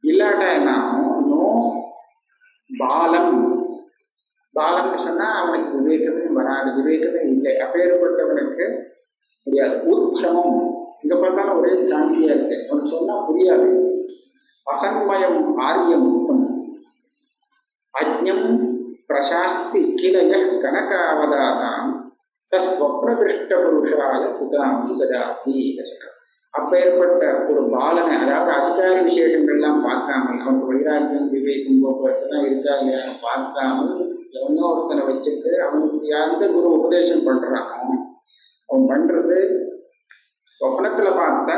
Speaker 2: இல்லாட்டா என்ன ஆகும், நோ பாலம். பாலம்னு சொன்னா அவனுக்கு விவேகமே வராது, விவேகமே இல்லை. அப்பேற்பட்டவனுக்கு முடியாது. உத்பிரமம், இங்க பார்த்தாலும் ஒரே சாந்தியா இருக்கு, அவனுக்கு சொன்னா புரியாது. அகன்மயம் ஆரியமுக்தம் அஜ்ஞம் பிரசாஸ்தி கிளைய கனகாவதாதாம் சஸ்வப்னதிருஷ்ட புருஷாய சுதாம் ததாதி. அப்பேற்பட்ட ஒரு பாலனை, அதாவது அதிகார விசேஷங்கள்லாம் பார்க்காமல், அவனுக்கு வைராக்கியம் விவேகம் போக்குவரத்துலாம் இருக்கா இல்லையான்னு பார்க்காமல் எவனோ ஒருத்தனை வச்சுட்டு அவனுக்கு எந்த குரு உபதேசம் பண்றானோ அவன் பண்றது சொப்னத்துல பார்த்த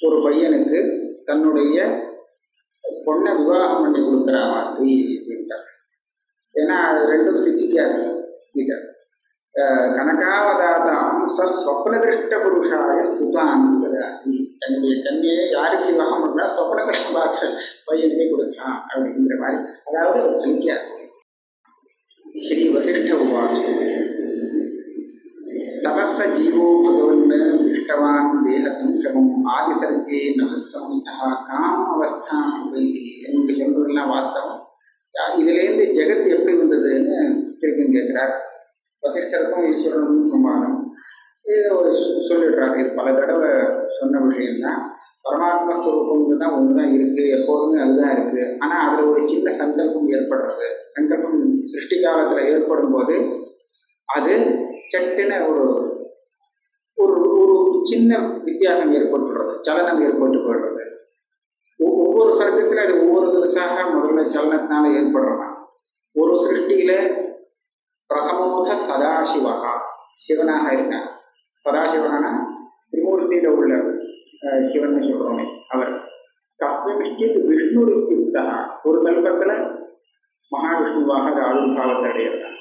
Speaker 2: ஒரு பையனுக்கு தன்னுடைய பொண்ணை விவாகம் பண்ணி கொடுக்குற மாதிரி அப்படின்ட்டார். ஏன்னா அது ரெண்டும் சித்திக்காது. கனகாவதாதாம் ஸ்வப்னதிருஷ்ட புருஷாய சுதாம் ததாதி. தன்னுடைய கண்ணியை யாருக்கு விவாகம் பண்ணா சொப்ன கஷ்டம் பார்த்த பையனுக்கே கொடுக்கலாம் அப்படிங்கிற மாதிரி. அதாவது அது பலிக்காது. ஸ்ரீ வசிஷ்ட உவாச்சு தபஸ்த ஜீவோ பகவன் திருஷ்டவான் தேக சங்கிரமம் ஆதிசர்கே நவஸ்தமஸ்தா காம அவஸ்தா வைதி. என்று சொல்றதெல்லாம் வாஸ்தவம். இதுலேருந்து ஜெகத் எப்படி வந்ததுன்னு திருப்பி கேட்கிறார். வசிஷ்டருக்கும் ஈஸ்வரனுக்கும் சம்பாதம் இதை ஒரு சொல்லிடுறாரு. இது பல தடவை சொன்ன விஷயம்தான். பரமாத்ம ஸ்வரூபம் தான் ஒன்றுதான் இருக்கு, எப்போதுமே அதுதான் இருக்கு. ஆனா அதுல ஒரு சின்ன சங்கல்பம் ஏற்படுறது. சங்கல்பம் சிருஷ்டி காலத்துல ஏற்படும் போது அது சட்டுன்னு ஒரு ஒரு சின்ன வித்தியாசம் ஏற்பட்டுடுறது, சலனம் ஏற்பட்டு போயிடுறது. ஒவ்வொரு சர்க்கத்துல அது ஒவ்வொரு தினசாக முதல்ல சலனத்தினால ஏற்படுறதா. ஒரு சிருஷ்டியில பிரதமோத சதாசிவகா சிவனாக இருக்கார். சதாசிவனான திரிமூர்த்தியில உள்ள சிவன் சொல்றோமே அவர். கஸ்மிஷ்டித் விஷ்ணு ரித்யுக்தா, ஒரு கல்பத்துல மகாவிஷ்ணுவாக ஆவிர்பாவத்தை அடையிறார்.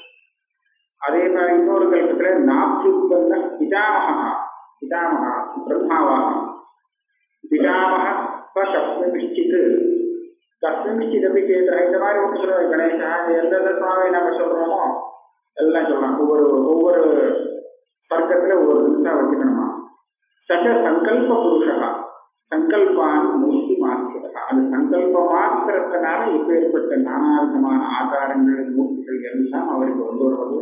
Speaker 2: அதே மாதிரி இன்னொரு கல்பத்துல நாப்யுக்தம்னா பிதாமகா பிரம்மாவாக பிதாமக கஸ்மிஷ்டித் கஸ்மிஷ்டிதபி சேத்திர, இந்த மாதிரி ஒன்று சொல்லுவாங்க. கணேசா எந்தெந்த சுவாமி நம்ம சொல்றோமோ எல்லாம் சொல்லலாம். ஒவ்வொரு சர்க்கத்துல ஒவ்வொரு நிமிஷம் வச்சுக்கணுமா. சச்ச சங்கல்ப புருஷா சங்கல்பான் மூர்த்தி மாத்திரா, அது சங்கல்ப மாத்திரத்தினால எப்பேற்பட்ட நானாவிதமான ஆகாரங்கள் மூர்த்திகள் எல்லாம் அவருக்கு வருவது.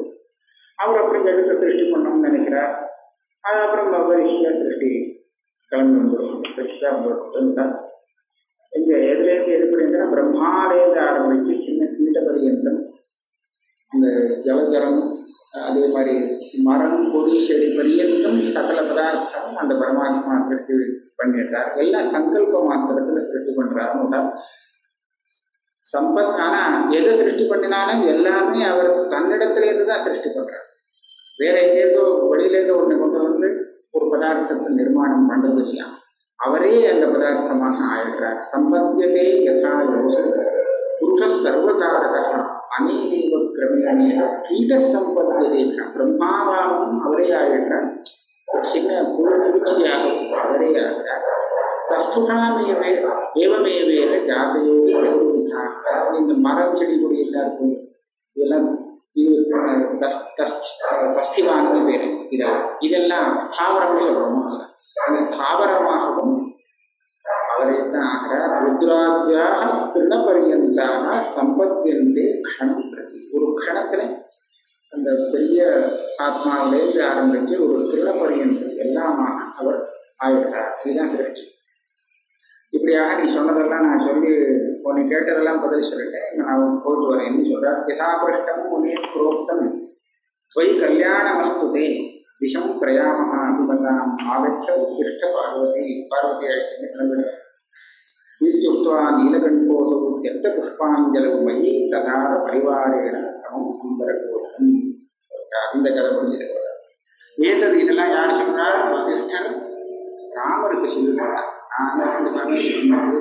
Speaker 2: அவர் அப்புறம் ஜெகத்தை சிருஷ்டி பண்ணணும்னு நினைக்கிறார். அது அப்புறம் பெருஷா சிருஷ்டி கிளம்பி வந்துடும். பெருஷா வந்துட்டார். இங்க எதுலேருந்து எதுபடிங்கிற பிரம்மாலேருந்து ஆரம்பிச்சு சின்ன கீட்ட பரியந்தம் அந்த ஜலஜலம், அதே மாதிரி மரம் கொடி செடி பரியந்தம் சகல பதார்த்தமும் அந்த பரமாத்மா சிருஷ்டி பண்ணிட்டார். எல்லாம் சங்கல்ப மாத்திரத்துல சிருஷ்டி பண்றாரு. ஆனா எதை சிருஷ்டி பண்ணினாலும் எல்லாமே அவர் தன்னிடத்துல இருந்துதான் சிருஷ்டி பண்றார். வேற எங்கேதோ வெளியிலேருந்தோ ஒண்ணு கொண்டு வந்து ஒரு பதார்த்தத்தை நிர்மாணம் பண்றது இல்லையா, அவரே அந்த பதார்த்தமாக ஆயிடுறார். சம்பத்தியதே யதா யோச புருஷ சர்வகாரக அநேக கிரமேண கீட சம்பத்தியதே, பிரம்மாவாகவும் அவரே ஆயிடுறார். சின்ன பூச்சியாகவும் அவரே ஆகிறார். தஸ்துஷாமேவே ஏவமேவேக ஜாதையோடு ஜெகவிதாக, இந்த மரம் செடி கொடி எல்லாருக்கும் இதெல்லாம் இது தஸ்திவான்னு பேரு. இதெல்லாம் ஸ்தாவரம்னு சொல்றோமோ, அந்த ஸ்தாவரமாகவும் அவரே தான் ஆகிறார். ருத்ராத்யாக திருணபரியந்தாக சம்பத்தியந்தே க்ஷணம் பிரதி, ஒரு க்ஷணத்துல அந்த பெரிய ஆத்மாவிலேருந்து ஆரம்பிச்சு ஒரு திருணபரியந்தம் எல்லாமாக அவர் ஆயிடுறார். இதுதான் சிருஷ்டி. இப்படியாக நீ சொன்னதெல்லாம் நான் சொல்லி உன்னை கேட்டதெல்லாம் பதில் சொல்லிட்டேன். நான் போட்டு வரேன்னு சொல்றார். யதாபிருஷ்டம் உனே புரோக்தம் துவயி கல்யாணமஸ்துதே திசம் பிரயாமஹ அபிமதாம் ஆவெற்ற உத்திஷ்ட பார்வதி. பார்வதி அழைச்சின்னு கிளம்பிடுவார். இத்யுக்த்வா நீலகண்டோசௌ தியக்த புஷ்பாஞ்சலௌ மயி ததார பரிவாரேண சமம் அந்தரகோஷம். இந்த கதை புரிஞ்சுக்கிறார். ஏதது இதெல்லாம் யார் சொல்றார்? வசிஷ்டர் ராமருக்கு சொல்லுகிறார். நான் இந்த மாதிரி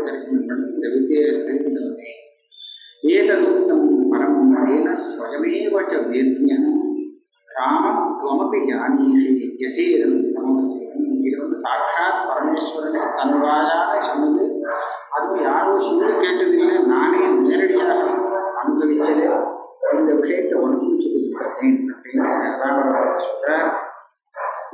Speaker 2: தரிசனம் பண்ணி இந்த வித்தியை தெரிந்து வந்தேன். ஏததுக்தம் பரம் தேன ஸ்வயமேவ ச வேத்யம் ராம துவமபி ஜானீஷி யதேதம் சமவஸ்தியம். இது சாட்சாத் பரமேஸ்வரனை தன்வாயால சொன்னது. அதுவும் யாரோ சொல்லி கேட்டதில்லை, நானே நேரடியாக அனுபவிச்சது. இந்த விஷயத்தை உனக்கும் சொல்லி கொடுத்தேன் அப்படின்னு ராமரை சொல்றார்.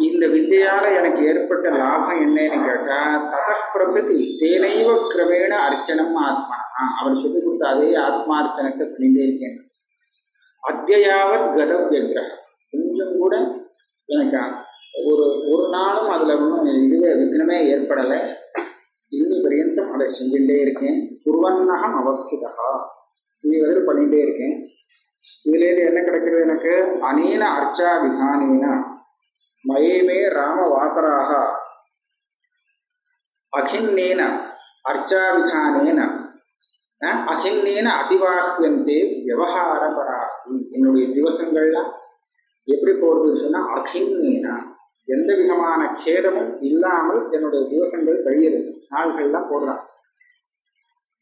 Speaker 2: இந்த வித்தையால எனக்கு ஏற்பட்ட லாபம் என்னன்னு கேட்டா, தத பிரபதி தேனைவ கிரமேண அர்ச்சனம் ஆத்மனா, அவர் சொல்லிக் கொடுத்த அதே ஆத்மார்ச்சனத்தை பண்ணிட்டே இருக்கேன். அத்தியாவத் கத விக்கிரகம், கொஞ்சம் கூட எனக்கு ஒரு நாளும் அதுல ஒன்றும் இதுவே விக்னமே ஏற்படலை. இன்னி பரியந்தம் அதை செஞ்சுட்டே இருக்கேன். குர்வன்னகம் அவஸ்திதா, இது வரைக்கும் பண்ணிட்டே இருக்கேன். இதுலேருந்து என்ன கிடைக்கிறது எனக்கு? அனேன அர்ச்சா விதானேன மயேமே ராம வாதராக அகின்னேன அர்ச்சா விதானேன அகின்னேன அதிவாக்கியந்தே விவகாரபராகி. என்னுடைய திவசங்கள்லாம் எப்படி போறதுன்னு சொன்னா, அகின்னேன எந்த விதமான கேதமும் இல்லாமல் என்னுடைய திவசங்கள் கழியிறது, நாள்கள்லாம் போடுறான்.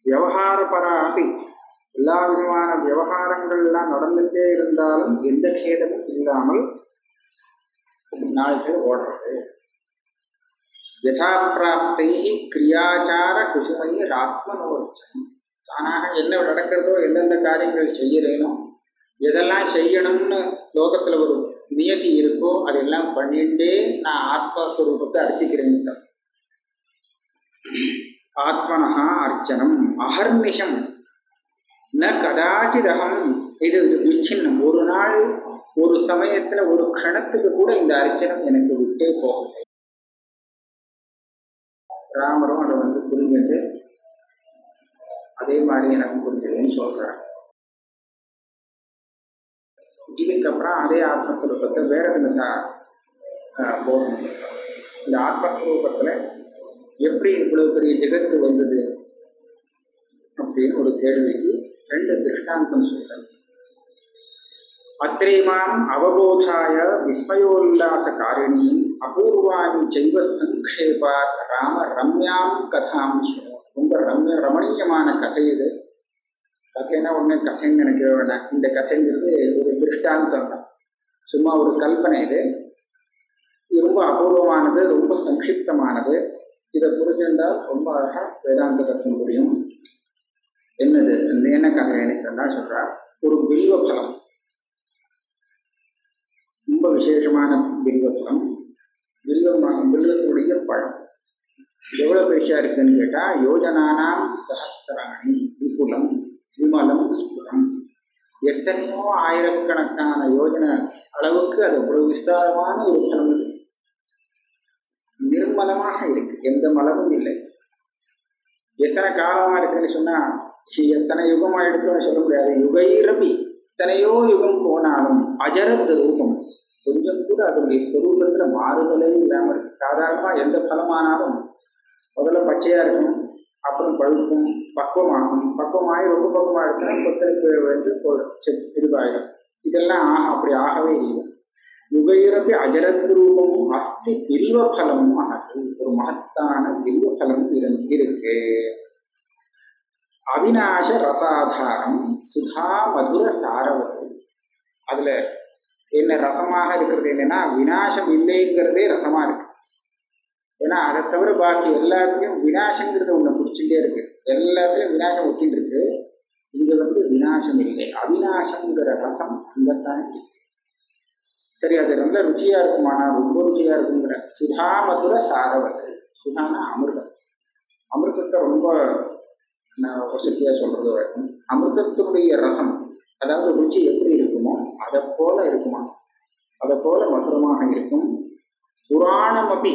Speaker 2: விவகாரபராகி, எல்லா விதமான விவகாரங்கள்லாம் நடந்துட்டே இருந்தாலும் எந்த கேதமும் இல்லாமல் நாள்கள் ஓடுறது. யதா பிராப்தை கிரியாச்சார குசுமை ஆத்மனோர்ச்சனம், தானாக என்ன நடக்கிறதோ, எந்தெந்த காரியங்கள் செய்யறேனோ, எதெல்லாம் செய்யணும்னு லோகத்துல ஒரு நியதி இருக்கோ அதெல்லாம் பண்ணிட்டே நான் ஆத்மஸ்வரூபத்தை அர்ச்சிக்கிறேன். ஆத்மனஹா அர்ச்சனம் அஹர்நிஷம் ந கதாச்சிதகம். இது விச்சின்னம். ஒரு நாள் ஒரு சமயத்துல ஒரு க்ஷணத்துக்கு கூட இந்த அர்ச்சனம் எனக்கு விட்டே போகலை. ராமரும் அதை புரிஞ்சுட்டு அதே மாதிரி எனக்கு புரிஞ்சதுன்னு சொல்றாரு. இதுக்கப்புறம் அதே ஆத்மஸ்வரூபத்தை வேற போகணும். இந்த ஆத்மஸ்வரூபத்துல எப்படி இவ்வளவு பெரிய ஜெகத்து வந்தது அப்படின்னு ஒரு கேள்விக்கு 2 திருஷ்டாந்தம் சொல்றாங்க. அத்ரேமாம் அவபோதாய விஸ்மயோல்லாசகாரிணீம் அபூர்வான் ஜைவ சங்கேபா ராம ரம்யாம் கதாம் ரொம்ப ரமணீயமான கதை இது. கதைன்னா ஒண்ணு கதைன்னு நினைக்க வேண்டாம். இந்த கதைங்கிறது ஒரு திருஷ்டாந்தம் தான், சும்மா ஒரு கல்பனை. இது ரொம்ப அபூர்வமானது, ரொம்ப சங்கிப்தமானது. இதை புரிஞ்சிருந்தால் ரொம்ப அழகா வேதாந்த தத்துவம் புரியும். என்னது என்ன கதைன்னு சொன்னா சொல்றார். ஒரு பில்வ பலம், ரொம்ப விசேஷமான பில்வ பலம், பில்வத்துடைய பழம் எவ்வளவு பெருசா இருக்குன்னு கேட்டா யோஜனானாம் சஹஸ்ராணி விபுலம் விமலம் ஸ்புரம். எத்தனையோ ஆயிரக்கணக்கான யோஜனை அளவுக்கு அது அவ்வளவு விஸ்தாரமான ஒரு பலம். இது நிர்மலமாக இருக்கு, எந்த மலமும் இல்லை. எத்தனை காலமா இருக்குன்னு சொன்னா எத்தனை யுகமா எடுத்தோன்னு சொல்ல முடியாது. யுகைரபி, எத்தனையோ யுகம் போனாலும் அஜரத் ரூபம், கொஞ்சம் கூட அதனுடைய ஸ்வரூபத்துல மாறுதலே இல்லாம இருக்கு. சாதாரணமா எந்த பலமானாலும் முதல்ல பச்சையா இருக்கும், அப்புறம் பழுக்கும், பக்குவமாகும், பக்குவமாகி ரொம்ப பக்குவமா இருக்குன்னா கொத்தளிப்பு வந்து இதுவாயிடும். இதெல்லாம் அப்படி ஆகவே இல்லை. யுகைரபி அஜரத் ரூபம் அஸ்தி பில்வ பலம் ஆகுது. ஒரு மகத்தான பில்வ பலம் இருக்கு. அவிநாச ரசாதாரம் சுதா மதுர சாரவது. அதுல என்ன ரசமாக இருக்கிறது என்னன்னா விநாசம் இல்லைங்கிறதே ரசமா இருக்கு. ஏன்னா அதை தவிர பாக்கி எல்லாத்துலயும் விநாசங்கிறது ஒண்ணு குடிச்சுட்டே இருக்கு. எல்லாத்துலயும் விநாசம் ஒட்டின்னு இருக்கு. இங்க வந்து விநாசம் இல்லை, அவிநாசம்ங்கிற ரசம் அங்கத்தான் இருக்கு. சரி, அது ரொம்ப ருச்சியா இருக்குமானா ரொம்ப ருச்சியா இருக்குங்கிற சுதா மதுர சாரவது. சுதானா அமிர்தம். அமிர்தத்தை ரொம்ப வசதியா சொல்றது வரைக்கும் அமிர்தத்தினுடைய ரசம், அதாவது ருச்சி எப்படி இருக்குமோ அதை போல இருக்குமா, அதை போல மதுரமாக இருக்கும். புராணம் அப்படி,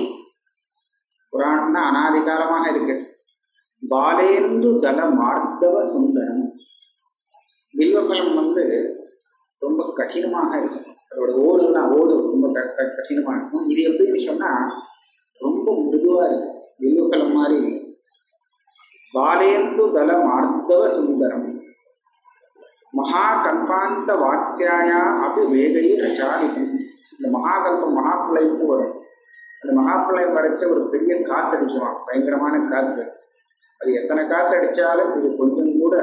Speaker 2: புராணம்னா அனாதி காலமாக இருக்கு. பாலேந்து தல மார்த்தவ சுந்தரம். வில்வபலம் வந்து ரொம்ப கடினமாக இருக்கும். அதோட ஓடு ரொம்ப கடினமா இருக்கும். இது எப்படின்னு சொன்னா ரொம்ப மிருதுவா இருக்கு, வில்வபலம் மாதிரி இல்லை. பாலேந்து தல மார்த்தவ சுந்தரம் மகாகல்பாந்த வாத்தியாயா அப்படி வேகை ரச்சாரிக்கும். இந்த மகாகல்பம் மகாப்பிள்ளைக்கு வரும். அந்த மகாப்பிள்ளையம் வரைச்ச ஒரு பெரிய காத்தடிக்குவான், பயங்கரமான காத்து. அது எத்தனை காத்தடிச்சாலும் இது கொஞ்சம் கூட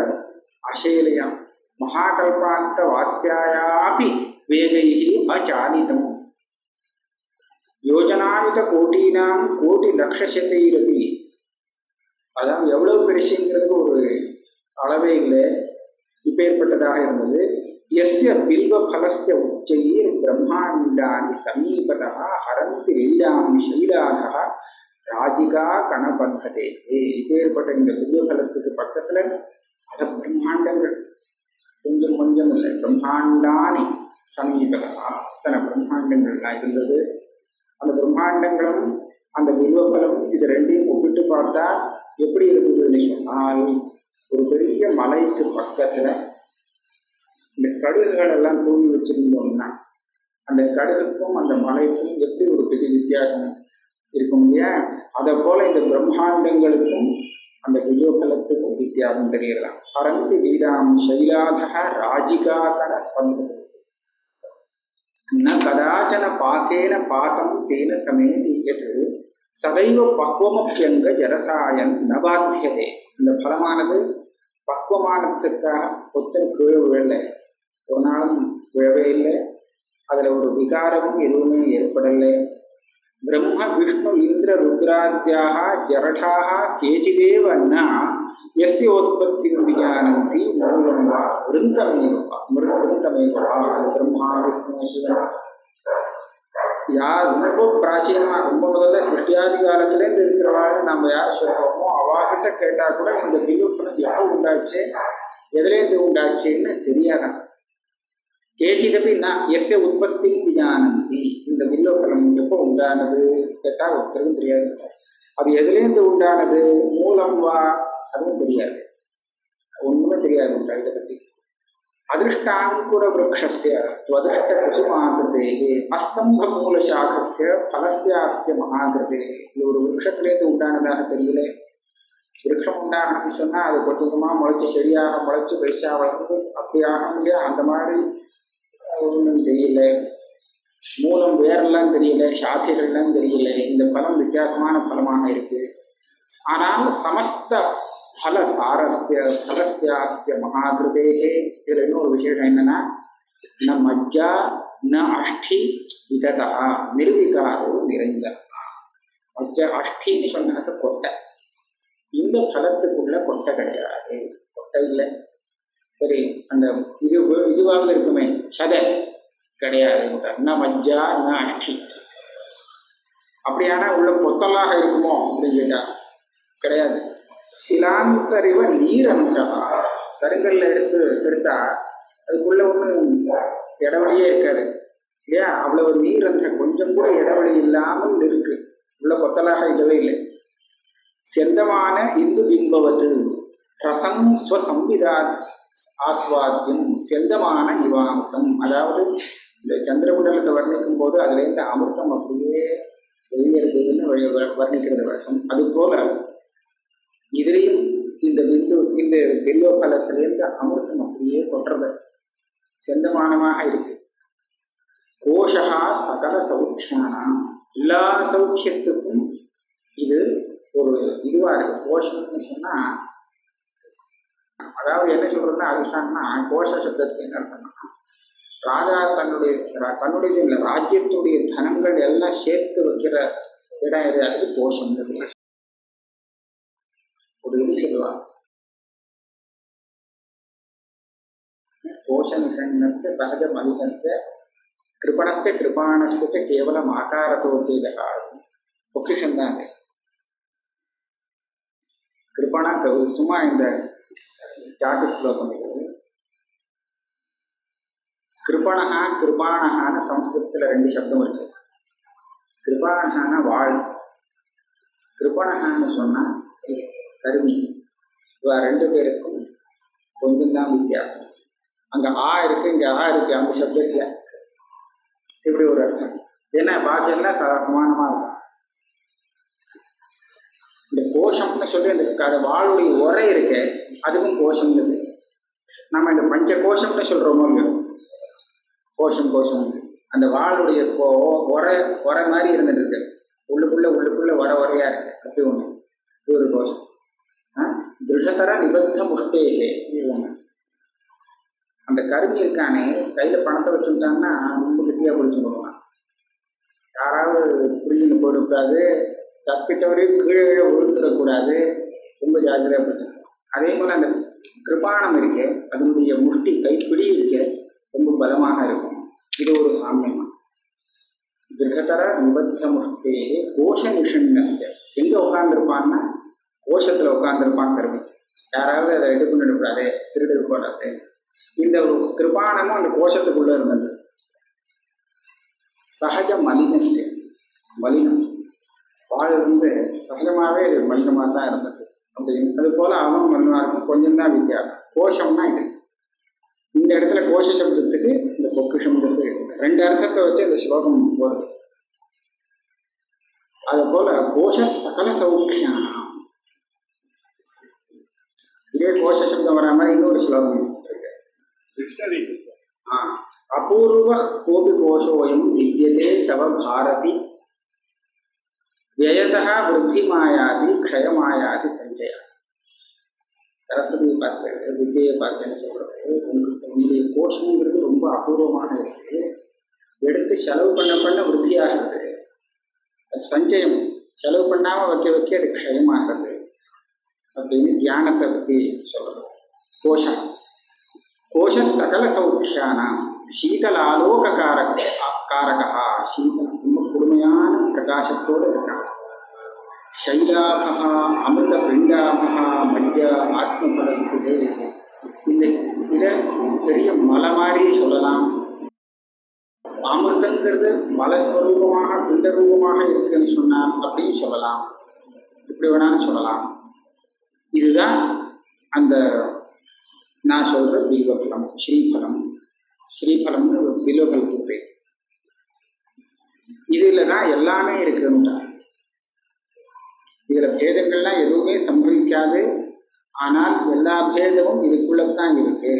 Speaker 2: அசையலையாம். மகாகல்பாந்த வாத்தியாயாபி வேகை அச்சாலிதம் யோஜனாயுத கோட்டீனாம் கோடி லட்சசத்தைரபி. அதாவது எவ்வளவு பெருசுங்கிறதுக்கு ஒரு அளவே இல்லை, இப்பேற்பட்டதாக இருந்தது. எஸ்ய பில்வ பலஸ்ய உச்சைர் பிரம்மாண்டானி சமீபதா ஹரந்தி லீலாம் ஷைலாக ராஜிகா கணபந்ததே. இப்பேற்பட்ட இந்த பில்வபலத்துக்கு பக்கத்துல பல பிரம்மாண்டங்கள், கொஞ்சம் கொஞ்சம் இல்லை, பிரம்மாண்டானி சமீபதா அத்தனை பிரம்மாண்டங்கள்லாம் இருந்தது. அந்த பிரம்மாண்டங்களும் அந்த பில்வபலம் இது ரெண்டையும் ஒப்பிட்டு பார்த்தா எப்படி இருந்ததுன்னு சொன்னால், ஒரு பெரிய மலைக்கு பக்கத்துல இந்த கடுகுகள் எல்லாம் தூவி வச்சிருந்தோம்னா அந்த கடுகுக்கும் அந்த மலைக்கும் எப்படி ஒரு பெரிய வித்தியாசம் இருக்கும் இல்லையா? அதை போல இந்த பிரம்மாண்டங்களுக்கும் அந்த பில்வபலத்துக்கும் வித்தியாசம் தெரியலாம். பரந்தி வீராம் சைலாதக ராஜிகாகண ஸ்பந்தம் ந கதாச்சன பாக்கேன பாதம் தேன சமேதி எது சதைவ பக்குவமப்பியங்க ஜரசாயன் நபாத்தியதே. இந்த பலமானது பக்குவமானத்துக்காக ஒத்தனை கீழே விழலை, ஒரு நாளும் விழவே இல்லை. அதுல ஒரு விகாரமும் எதுவுமே ஏற்படலை. பிரம்ம விஷ்ணு இந்திர ருத்ராத்யாக ஜரடாக கேச்சிதேவ ந எஸ்யோத்பத்தி விஜானந்தி மூலம் வா விருந்தமேவா. அது பிரம்மா விஷ்ணு சிவன் யார் ரொம்ப பிராச்சீனமா ரொம்ப முதல்ல சிருஷ்டியாதி காலத்திலேருந்து இருக்கிறவாள் நம்ம யார் சொல்றோமோ அவாகிட்ட கேட்டா கூட இந்த பில்வபலம் எப்போ உண்டாச்சு, எதுலேருந்து உண்டாச்சுன்னு தெரியாதான். கேச்சிதபி நான் எஸ்ய உற்பத்தி விஜானந்தி. இந்த பில்வபலம் எப்போ உண்டானது கேட்டா ஒருத்தருக்கும் தெரியாது. அது எதுலேருந்து உண்டானது, மூலம் வா, அதுவும் தெரியாது, ஒண்ணுமே தெரியாது இதை பத்தி. அதிருஷ்டாங்குர விரக்ஷஸ்ய त्वदृष्ट कुसुमाकृतेः அஸ்தம்ப மூல சாகஸ்ய பலஸ்யாஸ்ய மகாகிருதே. இது ஒரு விரக்ஷத்திலேருந்து உண்டானதாக தெரியல. விரக்ஷம் உண்டாகணும்னு சொன்னா அது கொஞ்சமா முளைச்சு செடியாக முளைச்சு பெருசா வளர்ந்து அப்படி ஆகணும் இல்லையா? அந்த மாதிரி ஒன்றும் தெரியல, மூலம் வேறெல்லாம் தெரியல, சாக்கைகள்லாம் தெரியல, இந்த பலம் வித்தியாசமான பலமாக இருக்கு. ஆனால் சமஸ்த பல சாரஸ்ய பலஸ்யாஸ்ய மகாகிருதேகே. இதுல இன்னொரு விசேஷம் என்னன்னா, ந மஜ்ஜா ந அஷ்டி விததா நிர்விகாரோ நிறைந்ததா. மஜ்ஜா அஷ்டின்னு சொன்னாக்க கொட்டை. இந்த பலத்துக்குள்ள கொட்டை கிடையாது, கொட்டை இல்லை. சரி, அந்த இதுவாக இருக்குமே சதை கிடையாது. ந மஜ்ஜா ந அஷ்டி. அப்படியானா உள்ள பொத்தலாக இருக்குமோ அப்படின்னு கேட்டா கிடையாது. இலாந்தறிவ நீரந்தா. கருங்கல்ல எடுத்தா அதுக்குள்ள ஒன்றும் இடவெளியே இருக்காது இல்லையா? அவ்வளவு நீரந்த கொஞ்சம் கூட இடவெளி இல்லாமல் இருக்கு. உள்ள பொத்தலாக இல்லவே இல்லை. செந்தமான இந்து பிம்பவத்து ரசம் ஸ்வசம்பிதா ஆஸ்வாத்தியம் செந்தமான இவாமிர்தம். அதாவது இந்த சந்திரகுண்டலத்தை வர்ணிக்கும் போது அதுல இருந்து அமிர்தம் அப்படியே வெளியேறதுன்னு வர்ணிக்கிறது வழக்கம். அது போல இதுலையும் இந்த பில்வ பலத்திலிருந்து அமிர்தம் அப்படியே கொட்டுறது செந்தமானமாக இருக்கு. கோஷகா சகல சௌக்கியானாம். எல்லா சௌக்கியத்துக்கும் இது ஒரு இதுவா இருக்கு. கோஷம்னு சொன்னா அதாவது என்ன சொல்றதுன்னா அதிர்ஷ்டம்னா, கோஷ சப்தத்துக்கு என்ன அர்த்தம்னா, ராஜா தன்னுடைய இல்லை ராஜ்யத்துடைய தனங்கள் எல்லாம் சேர்த்து வைக்கிற இடம் எது, அதுக்கு கோஷம் ஒரு இது சொல்லுவாங்க. கோஷ நிஷண்ணஸ்ய சகஜ மலினஸ்ய கிருபணஸ்ய கிருபாணஸ்ய கேவலம் ஆகாரத்தோகேதா. பொக்கிஷம் தான் கிருபணா. சும்மா இந்த சாட்டு பண்ணிக்கிறது. கிருபணஹா கிருபாணஹான்னு சம்ஸ்கிருதத்துல 2 சப்தம் இருக்கு. கிருபாணஹான வாழ், கிருபணஹான்னு சொன்னா கருமி. இவ 2 பேருக்கும் கொஞ்சம் தான் வித்தியாசம். அங்க ஆ இருக்கு, இங்க ஆ இருக்கு அந்த சப்தத்துல. இப்படி ஒரு அர்த்தம். ஏன்னா பாக்கி எல்லாம் சமானமா இருக்கும். இந்த கோஷம்னு சொல்லி அந்த வாளுடைய உரை இருக்கு, அதுவும் கோஷம் இருக்கு. நம்ம இந்த பஞ்ச கோஷம்னு சொல்றோமோ இல்லையோ, கோஷம் அந்த வாளுடைய உரை மாதிரி இருந்துட்டு இருக்கு. உள்ளுக்குள்ள உரையா இருக்கு. அப்படி ஒண்ணு. இது ஒரு கோஷம். திருஷதர நிபத்த முஷ்டேகே. அந்த கருமி இருக்கானே, கையில பணத்தை வச்சுட்டாங்கன்னா ரொம்ப கெட்டியா பிடிச்சு போடுவான். யாராவது புரிஞ்சுன்னு போயிடக்கூடாது, தப்பித்தவரையும் கீழே விழுந்துடக்கூடாது, ரொம்ப ஜாக்கிரதையா பிடிச்சிருக்கோம். அதே போல அந்த கிருபாணம் இருக்கு, அதனுடைய முஷ்டி கைப்பிடி இருக்கு, ரொம்ப பலமாக இருக்கும். இது ஒரு சாமியமா. திருகதர நிபத்த முஷ்டேகே கோஷ நிஷண்ணஸ்ய. எங்க உட்காந்துருப்பான்னா கோஷத்துல உட்காந்துருப்பான் கருமி. யாராவது அதை இது பண்ணிடக்கூடாது, திருடு கூடாது. இந்த கிருபாணமும் அந்த கோஷத்துக்குள்ள இருந்தது. சகஜ மலினஸ்ய, மலினம். வாழ் சகஜமாவே இது மலினமா தான் இருந்தது. அப்படின்னு அது போல அவனும் மலினமா இருக்கும். கொஞ்சம் தான் வித்தியாசம். கோஷம்னா இது. இந்த இடத்துல கோஷ சப்தத்துக்கு இந்த பொக்கிஷம் 2 அர்த்தத்தை வச்சு இந்த ஸ்லோகம் வருது. அது போல கோஷ சகல சௌக்கியம். இதே கோஷ சப்தம் வர மாதிரி இன்னொரு ஸ்லோகம் இருக்கு. அபூர்வ கோபி கோஷோயம் வித்யதே தவ பாரதி व्ययतः वृद्धिमायादि क्षयमायादि संचय. சரஸ்வதி பார்த்து வித்தியை பார்த்துன்னு சொல்றது, உங்களுடைய கோஷங்கிறது ரொம்ப அபூர்வமாக இருக்கு. எடுத்து செலவு பண்ண விருத்தியாகிறது. சஞ்சயம் செலவு பண்ணாம வைக்க அது க்ஷயமாகிறது அப்படின்னு தியானத்தை பற்றி சொல்றது. கோஷம் கோஷ சகல சௌக்கியானாம் சீதலாலோக காரகா. சீதம் ரொம்ப கொடுமையான பிரகாசத்தோடு இருக்கான். சைலாபகா அமிர்த பிண்டாபகா மஜ்ஜா ஆத்மபலஸ்திதே. இதை பெரிய மலை மாதிரி சொல்லலாம். அமிர்தங்கிறது மலஸ்வரூபமாக பிண்ட ரூபமாக இருக்குன்னு சொன்னான் அப்படின்னு சொல்லலாம். இப்படி வேணாலும் சொல்லலாம். இதுதான் அந்த நான் சொல்ற பில்வபலம், ஸ்ரீபலம். ஸ்ரீபலம்னு ஒரு பில்வபலத்துக்கு பேர். இதுல தான் எல்லாமே இருக்குன்னு. இதுல பேதங்கள்லாம் எதுவுமே சம்பவிக்காது. ஆனால் எல்லா பேதமும் இதுக்குள்ளதான் இருக்கு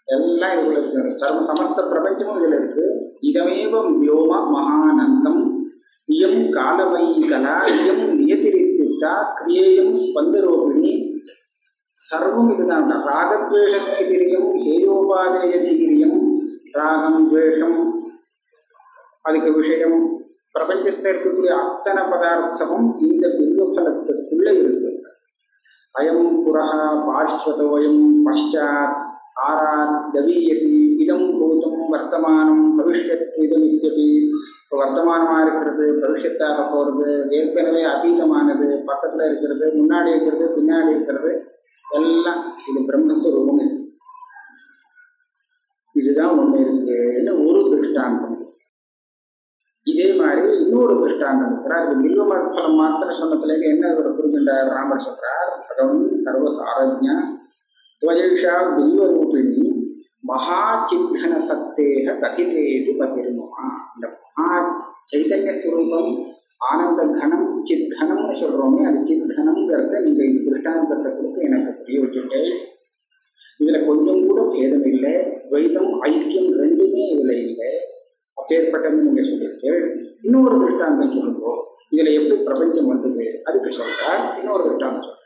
Speaker 2: எல்லாம் இதுக்குள்ள இருக்கு. சமஸ்த பிரபஞ்சமும் இதுல இருக்கு. இதமேவம் வியோம மகானந்தம் இயம் காலமயி கலா இயம் நியதிரித்தித்தா கிரியேயம் ஸ்பந்தரோபிணி சர்வம் இதுதான். ராகத்வேஷஸ்திதிரியம் ஹேயோபாதேயதிகிரியம் ராகம் துவேஷம் அதுக்கு விஷயம் பிரபஞ்சத்தில் இருக்கக்கூடிய அத்தனை பதார்த்தமும் இந்த பில்வபலத்துக்குள்ள இருக்கு. அயம் புரஹ பார்ஸ்வதோயம் பஷாத் ஆராத் தவீயசி இதம் பூதம் வர்த்தமானம் பவிஷ்யத் இதம் இத்தியபி. இப்போ வர்த்தமானமாக இருக்கிறது, பவிஷ்யத்தாக போகிறது, ஏற்கனவே அதீதமானது, பக்கத்தில் இருக்கிறது, முன்னாடி இருக்கிறது, பின்னாடி இருக்கிறது, எல்லாம் இது பிரம்மஸ்வரூபம். இதுதான் ஒன்று இருக்குன்னு ஒரு திருஷ்டாந்தம். இதே மாதிரி இன்னொரு திருஷ்டாந்தம் இருக்கிறார். இது மில்வமர்பலம் மாத்திர சொன்னதுலேருந்து என்ன இவர் புரிஞ்சுட்டார்? ராமர் சொல்றார், பகவன் சர்வசாரஜ்யா துவஜேஷா பில்வரூபிணி மகா சித்கன சக்தேக கதிதேதி பதிர்மமா. இந்த மகா சைத்தன்ய ஸ்வரூபம் ஆனந்த கனம் சித்கனம்னு சொல்றோமே, அது சித்கனம்ங்கிறத நீங்க இந்த திருஷ்டாந்தத்தை கொடுத்து எனக்கு புரிய வச்சுட்டு, இதுல கொஞ்சம் கூட பேதம் இல்லை, துவைதம் ஐக்கியம் ரெண்டுமே இதுல இல்லை, அப்பேற்பட்டதுன்னு நீங்க சொல்லிட்டு இன்னொரு திருஷ்டாந்தம் சொல்லுங்கோ, இதுல எப்படி பிரபஞ்சம் வந்தது அதுக்கு சொல்றார். இன்னொரு திருஷ்டாந்தம் சொல்றார்.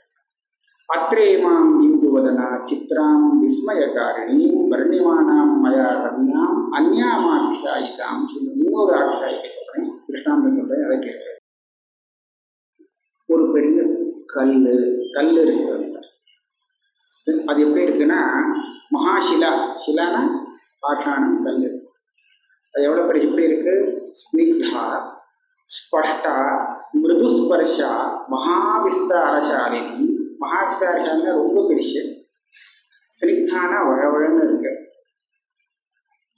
Speaker 2: அத்ரேமாம் இந்துவதனா சித்ராம் விஸ்மயகாரிணீம் வர்ணிமானாம் மயா ரம்யாம் அந்யாமாட்சாயிகாம் சொல்லி இன்னொரு ஆட்சாயிகை சொல்றேன், திருஷ்டாந்தம் சொல்றேன், அதை கேட்கிறேன். ஒரு பெரிய கல் இருக்கு. அது எப்படி இருக்குன்னா மகாசிலா, சிலானா பாஷாணம் கல். அது எவ்வளவு பெரிய எப்படி இருக்கு? ஸ்னிக்தா ஸ்பஷ்டா மிருதுஸ்பர்ஷா மகாவிஸ்தாரசாலினி. மகாவிஸ்தாரசாலினா ரொம்ப பெருசு, ஸ்னிக்தானா வழவழன்னு இருக்கு,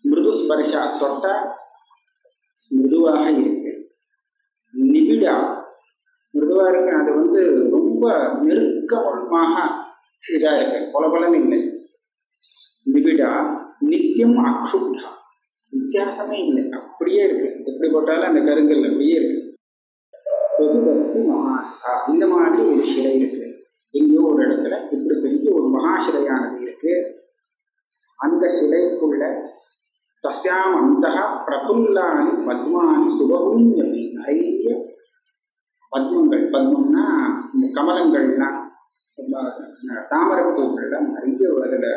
Speaker 2: மிருதுஸ்பர்ஷா தொட்டா மிருதுவாக இருக்கு, நிபிடா மிருதுவா இருக்கு, அது ரொம்ப நெருக்கமாக இதா இருக்கு, பலபலன் இல்லை. நிபிடா நித்தியம் அக்ஷுப்தா, வித்தியாசமே இல்லை, அப்படியே இருக்கு, எப்படி போட்டாலும் அந்த கருங்கல் அப்படியே இருக்கு. இந்த மாதிரி ஒரு சிலை இருக்கு எங்கேயோ ஒரு இடத்துல, இப்படி பெரிய ஒரு மகாசிலையானது இருக்கு. அந்த சிலைக்குள்ள தஸ்யாம் அந்த பிரபுல்லானி பத்மானி சுபகும், நிறைய பத்மங்கள், பத்மம்னா இந்த கமலங்கள்லாம் தாமரைப்பூக்கள்லாம் நிறைய அதுல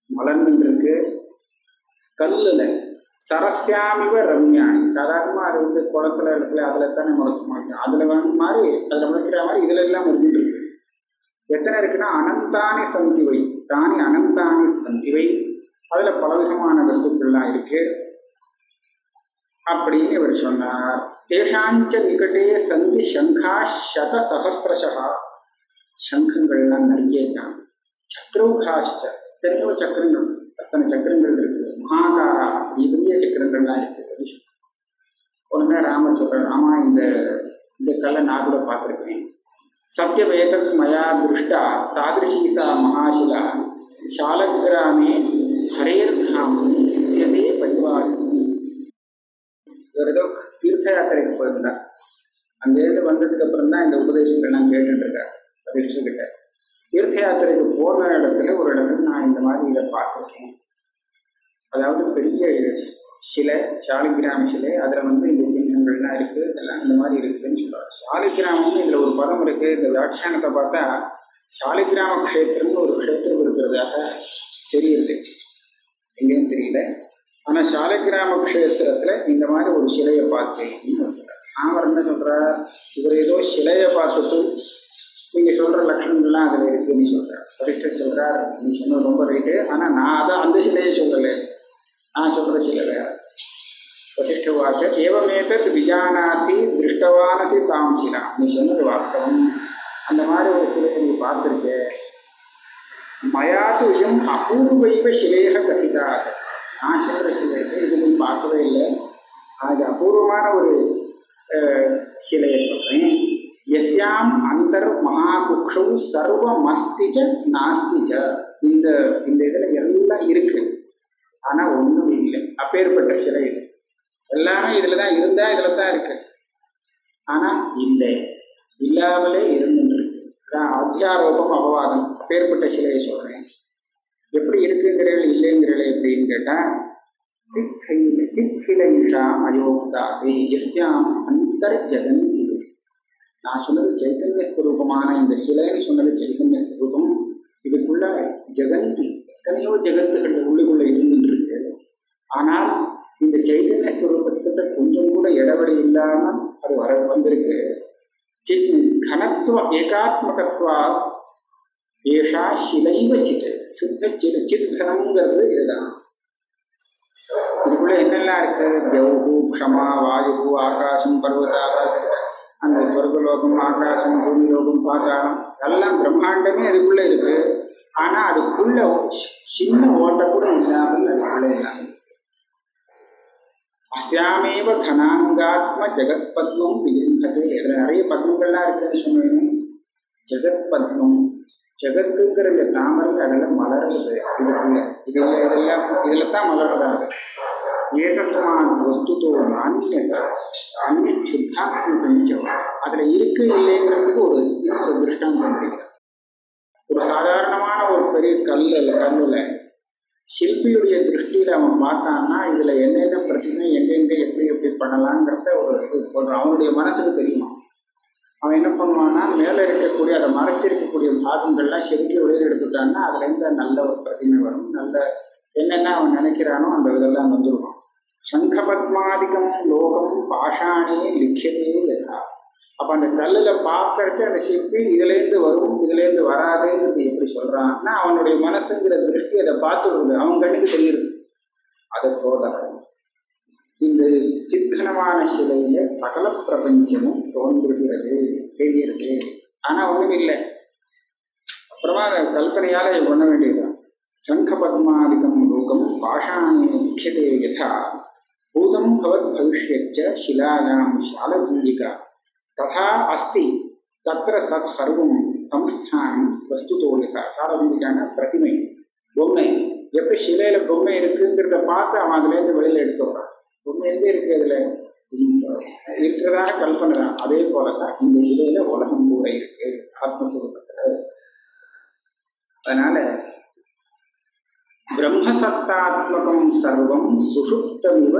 Speaker 2: மலர்ந்து இருக்கு. கல்லுல சரஸ்யாமிவ ரம்யாணி, சாதாரணமா அது குளத்துல இடத்துல அதுல தானே முளைக்கும், அதுல மாதிரி அதுல முளைக்கிற மாதிரி இதுல எல்லாம் இருந்துட்டு இருக்கு. எத்தனை இருக்குன்னா அனந்தானி சந்திவை, தானி அனந்தானி சந்திவை, அதுல பலவிதமான வஸ்துக்கள்லாம் இருக்கு அப்படின்னு இவர் சொன்னார். தேஷாஞ்ச நிகட்டே சந்தி சங்கா சத சகசிரசா, சங்கங்கள்லாம் நிறைய இருக்காங்க. சக்ரௌகாஷ்ட, எத்தனையோ சக்கரங்கள், அத்தனை சக்கரங்கள் இருக்கு. மகாகாரா, பெரிய பெரிய சக்கரங்கள்லாம் இருக்கு. உடனே ராமர் சொல்றார், ஆமா இந்த கல்லை நான் கூட பார்த்துருக்கேன். சத்தியவேதத் மயா திருஷ்டா தாதிருஷீசா மகாசிலா சாலக்கிராமே ஹரேர்தாம் நித்யதே பரிவாரிணி. இவர் ஏதோ தீர்த்த யாத்திரைக்கு போயிருந்தார். அங்கேருந்து வந்ததுக்கு அப்புறம் தான் இந்த உபதேசங்கள் நான் கேட்டுட்டு இருக்கார் வசிஷ்டர்கிட்ட. தீர்த்த யாத்திரைக்கு போன இடத்துல ஒரு இடத்துல நான் இந்த மாதிரி இதை பார்த்துருக்கேன். அதாவது பெரிய சிலை, சாலிகிராம சிலை, அதுல இந்த சின்னங்கள்லாம் இருக்கு, எல்லாம் இந்த மாதிரி இருக்குன்னு சொல்றாரு. சாலிகிராமம்னு இதுல ஒரு பதம் இருக்கு. இந்த வியாக்கியானத்தை பார்த்தா சாலிகிராம கஷேத்திரம்னு ஒரு கஷேத்திரம் இருக்கிறதாக தெரியுது, எங்கேயும் தெரியல. ஆனா சாலிகிராம கஷேத்திரத்துல இந்த மாதிரி ஒரு சிலையை பார்த்தேன். அவர் என்ன சொல்றார், இவர் ஏதோ சிலையை பார்த்துட்டு நீங்க சொல்ற லட்சணங்கள்லாம் அதுல இருக்குன்னு சொல்றார். வசிஷ்டர் சொல்றார், நீ சொன்னது ரொம்ப ரைட்டு, ஆனா நான் அதான் அந்த சிலையை சொல்லலை, நான் சொல்ற சிலை வேற. வசிஷ்டவாச்ச ஏவமேதத் விஜானாதி திருஷ்டவானசி தாம் சிலா. நீ சொன்னது வாஸ்தவம், அந்த மாதிரி ஒரு சிலையை நீ பார்த்திருக்க. மயாது இயம் அபூர்வைவ சிலையாக கசிதாக. நான் சொல்ற சிலையை இது நீ பார்க்கவே இல்லை, அது அபூர்வமான ஒரு சிலையை சொல்றேன். எஸ்யாம் அந்தர் மகாகுக்ஷௌ சர்வமஸ்திச்ச நாஸ்திச்ச. இந்த இதுல எல்லாம் இருக்கு, ஆனா ஒண்ணும் இல்லை. அப்பேற்பட்ட சிலை இது. எல்லாமே இதுலதான் இருந்தா இதுல தான் இருக்கு, ஆனா இல்லை, இல்லாமலே இருந்துட்டு இருக்கு. அத்தியாரோபம் அபவாதம். அப்பேற்பட்ட சிலையை சொல்றேன். எப்படி இருக்குங்கிறீர்கள் இல்லைங்கிறீர்கள் எப்படின்னு கேட்டா அயோக்தாதே எஸ்யாம் அந்தர் ஜெகந்தி. நான் சொன்னது சைத்தன்ய ஸ்வரூபமான இந்த சிலைன்னு சொன்னது சைத்தன்ய ஸ்வரூபம். இதுக்குள்ள ஜெகந்தி எத்தனையோ ஜெகத்துகள் உள்ளுக்குள்ள இருந்துட்டு இருக்கு. ஆனால் இந்த சைத்தன்ய ஸ்வரூபத்திட்ட கொஞ்சம் கூட இடைவெளி இல்லாம அது வந்திருக்கு. கனத்துவ ஏகாத்மகத்துவா ஏஷா சிலைவ சித் சுத்த சித் கனம்ங்கிறது இதுதான். இதுக்குள்ள என்னெல்லாம் இருக்கு? தியௌஹு க்ஷமா வாயு ஆகாசம் பர்வதாக அந்த சொர்க்கலோகம் ஆகாசம் பூமி லோகம் பாதாளம் எல்லாம் பிரம்மாண்டமே அதுக்குள்ள இருக்கு. ஆனா அதுக்குள்ள சின்ன ஓட்ட கூட இல்லாமல் அதுக்குள்ள எல்லாம் அஸ்யாமேவ கனாங்காத்ம ஜெகத் பத்மம் விஜம்பதே. இதுல நிறைய பத்மங்கள்லாம் இருக்குன்னு சொன்னேன். ஜெகத் பத்மம், ஜெகத்துங்கிற இந்த தாமரை அதெல்லாம் மலர்றது இதுக்குள்ள. இதுல தான் மலர்றதாது. ஏகத்மான வஸ்துதோ நானியத அந்நிய சுத்தாத்மகம். அதுல இருக்கு இல்லைங்கிறதுக்கு ஒரு திருஷ்டாந்தம் கிடைக்கிறது. ஒரு சாதாரணமான ஒரு பெரிய கல்லுல சிற்பியுடைய திருஷ்டியில அவன் பார்த்தான்னா இதுல என்னென்ன பிரச்சனை எங்கெங்க எப்படி எப்படி பண்ணலாங்கிறத அவனுடைய மனசுக்கு தெரியுமா. அவன் என்ன பண்ணுவான்னா மேல இருக்கக்கூடிய அதை மறைச்சிருக்கக்கூடிய பாகங்கள்லாம் செதுக்கி வெளியில் எடுத்துட்டான்னா அதுல இருந்து நல்ல ஒரு பிரச்சனை வரும். நல்ல என்னென்ன அவன் நினைக்கிறானோ அந்த இதெல்லாம் வந்துடுவான். சங்க பத்மாதிகம் லோகம் பாஷாணே லிக்கியதே யதா. அப்ப அந்த கல்லுல பார்க்கறச்ச அந்த சிற்பி இதுல இருந்து வரும் இதுல இருந்து வராதுங்கிறது எப்படி சொல்றான்னா அவனுடைய மனசுங்கிற திருஷ்டி அதை பார்த்து விடுது, அவன் கண்ணுக்கு தெரியுது. அதை போல இந்த சித்தனமான சிலையில சகல பிரபஞ்சமும் தோன்றுகிறது தெரிகிறது. ஆனா ஒண்ணும் இல்லை. அப்புறமா அதை கல்பனையால பண்ண வேண்டியதுதான். சங்க பத்மாதிகம் லோகம் பாஷாணே முக்கியதே யதா பூதம் பவத் பவிஷ்யச்ச சிலாயாம் சாலபூயிகா ததா அஸ்தி தத்ர சத் சர்வம் சம்ஸ்தானம் வஸ்துதோலிகா. சாலபூயிகான பிரதிமை, பொம்மை. எப்படி சிலையில பொம்மை இருக்குங்கிறத பார்த்து அவன் அதுல இருந்து வெளியில எடுத்துடுறான். பொம்மை எங்க இருக்கு? அதுல இருக்கிறதான கல்பனை தான். அதே போலதான் இந்த சிலையில உலகம் கூட இருக்கு ஆத்மஸ்வரூபத்துல. அதனால பிரம்மசத்தாத்மகம் சர்வம் சுஷுப்தமிவ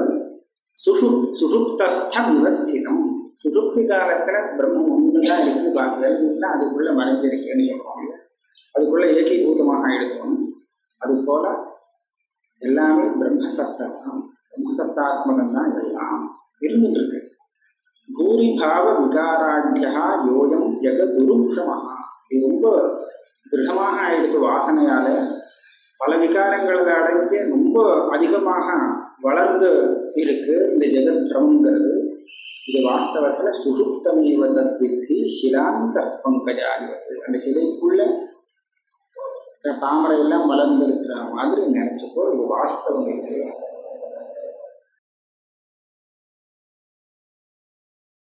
Speaker 2: சுஷுப்தஸ்தமிவ ஸ்திதம். சுஷுப்தி காலத்துல பிரம்மம் ஒண்ணுதான் இருக்கு, பாக்கி எல்லாம் அதுக்குள்ள மறைஞ்சிருக்குன்னு சொல்லுவாங்க. அதுக்குள்ள ஏகீபூதமாக எடுக்கணும். அது போல எல்லாமே பிரம்மசத்தான், பிரம்மசத்தாத்மகம் தான் எல்லாம் இருந்துட்டு இருக்கு. பூரிபாவ விகாராட்யா யோயம் ஜெக குருபிரமஹா. இது ரொம்ப திருடமாக ஆயிடுத்து. வாசனையால பல விகாரங்களை அடைஞ்சு ரொம்ப அதிகமாக வளர்ந்து இருக்கு இந்த ஜெகத் பிரமங்கிறது. இது வாஸ்தவத்துல சுஷுப்தமேவ தத்வித்தி சிலாந்த பங்கஜாதிவது. அந்த சிலைக்குள்ள தாமரை எல்லாம் வளர்ந்து இருக்கிற மாதிரி நினைச்சுக்கோ. இது வாஸ்தவம் இல்லை.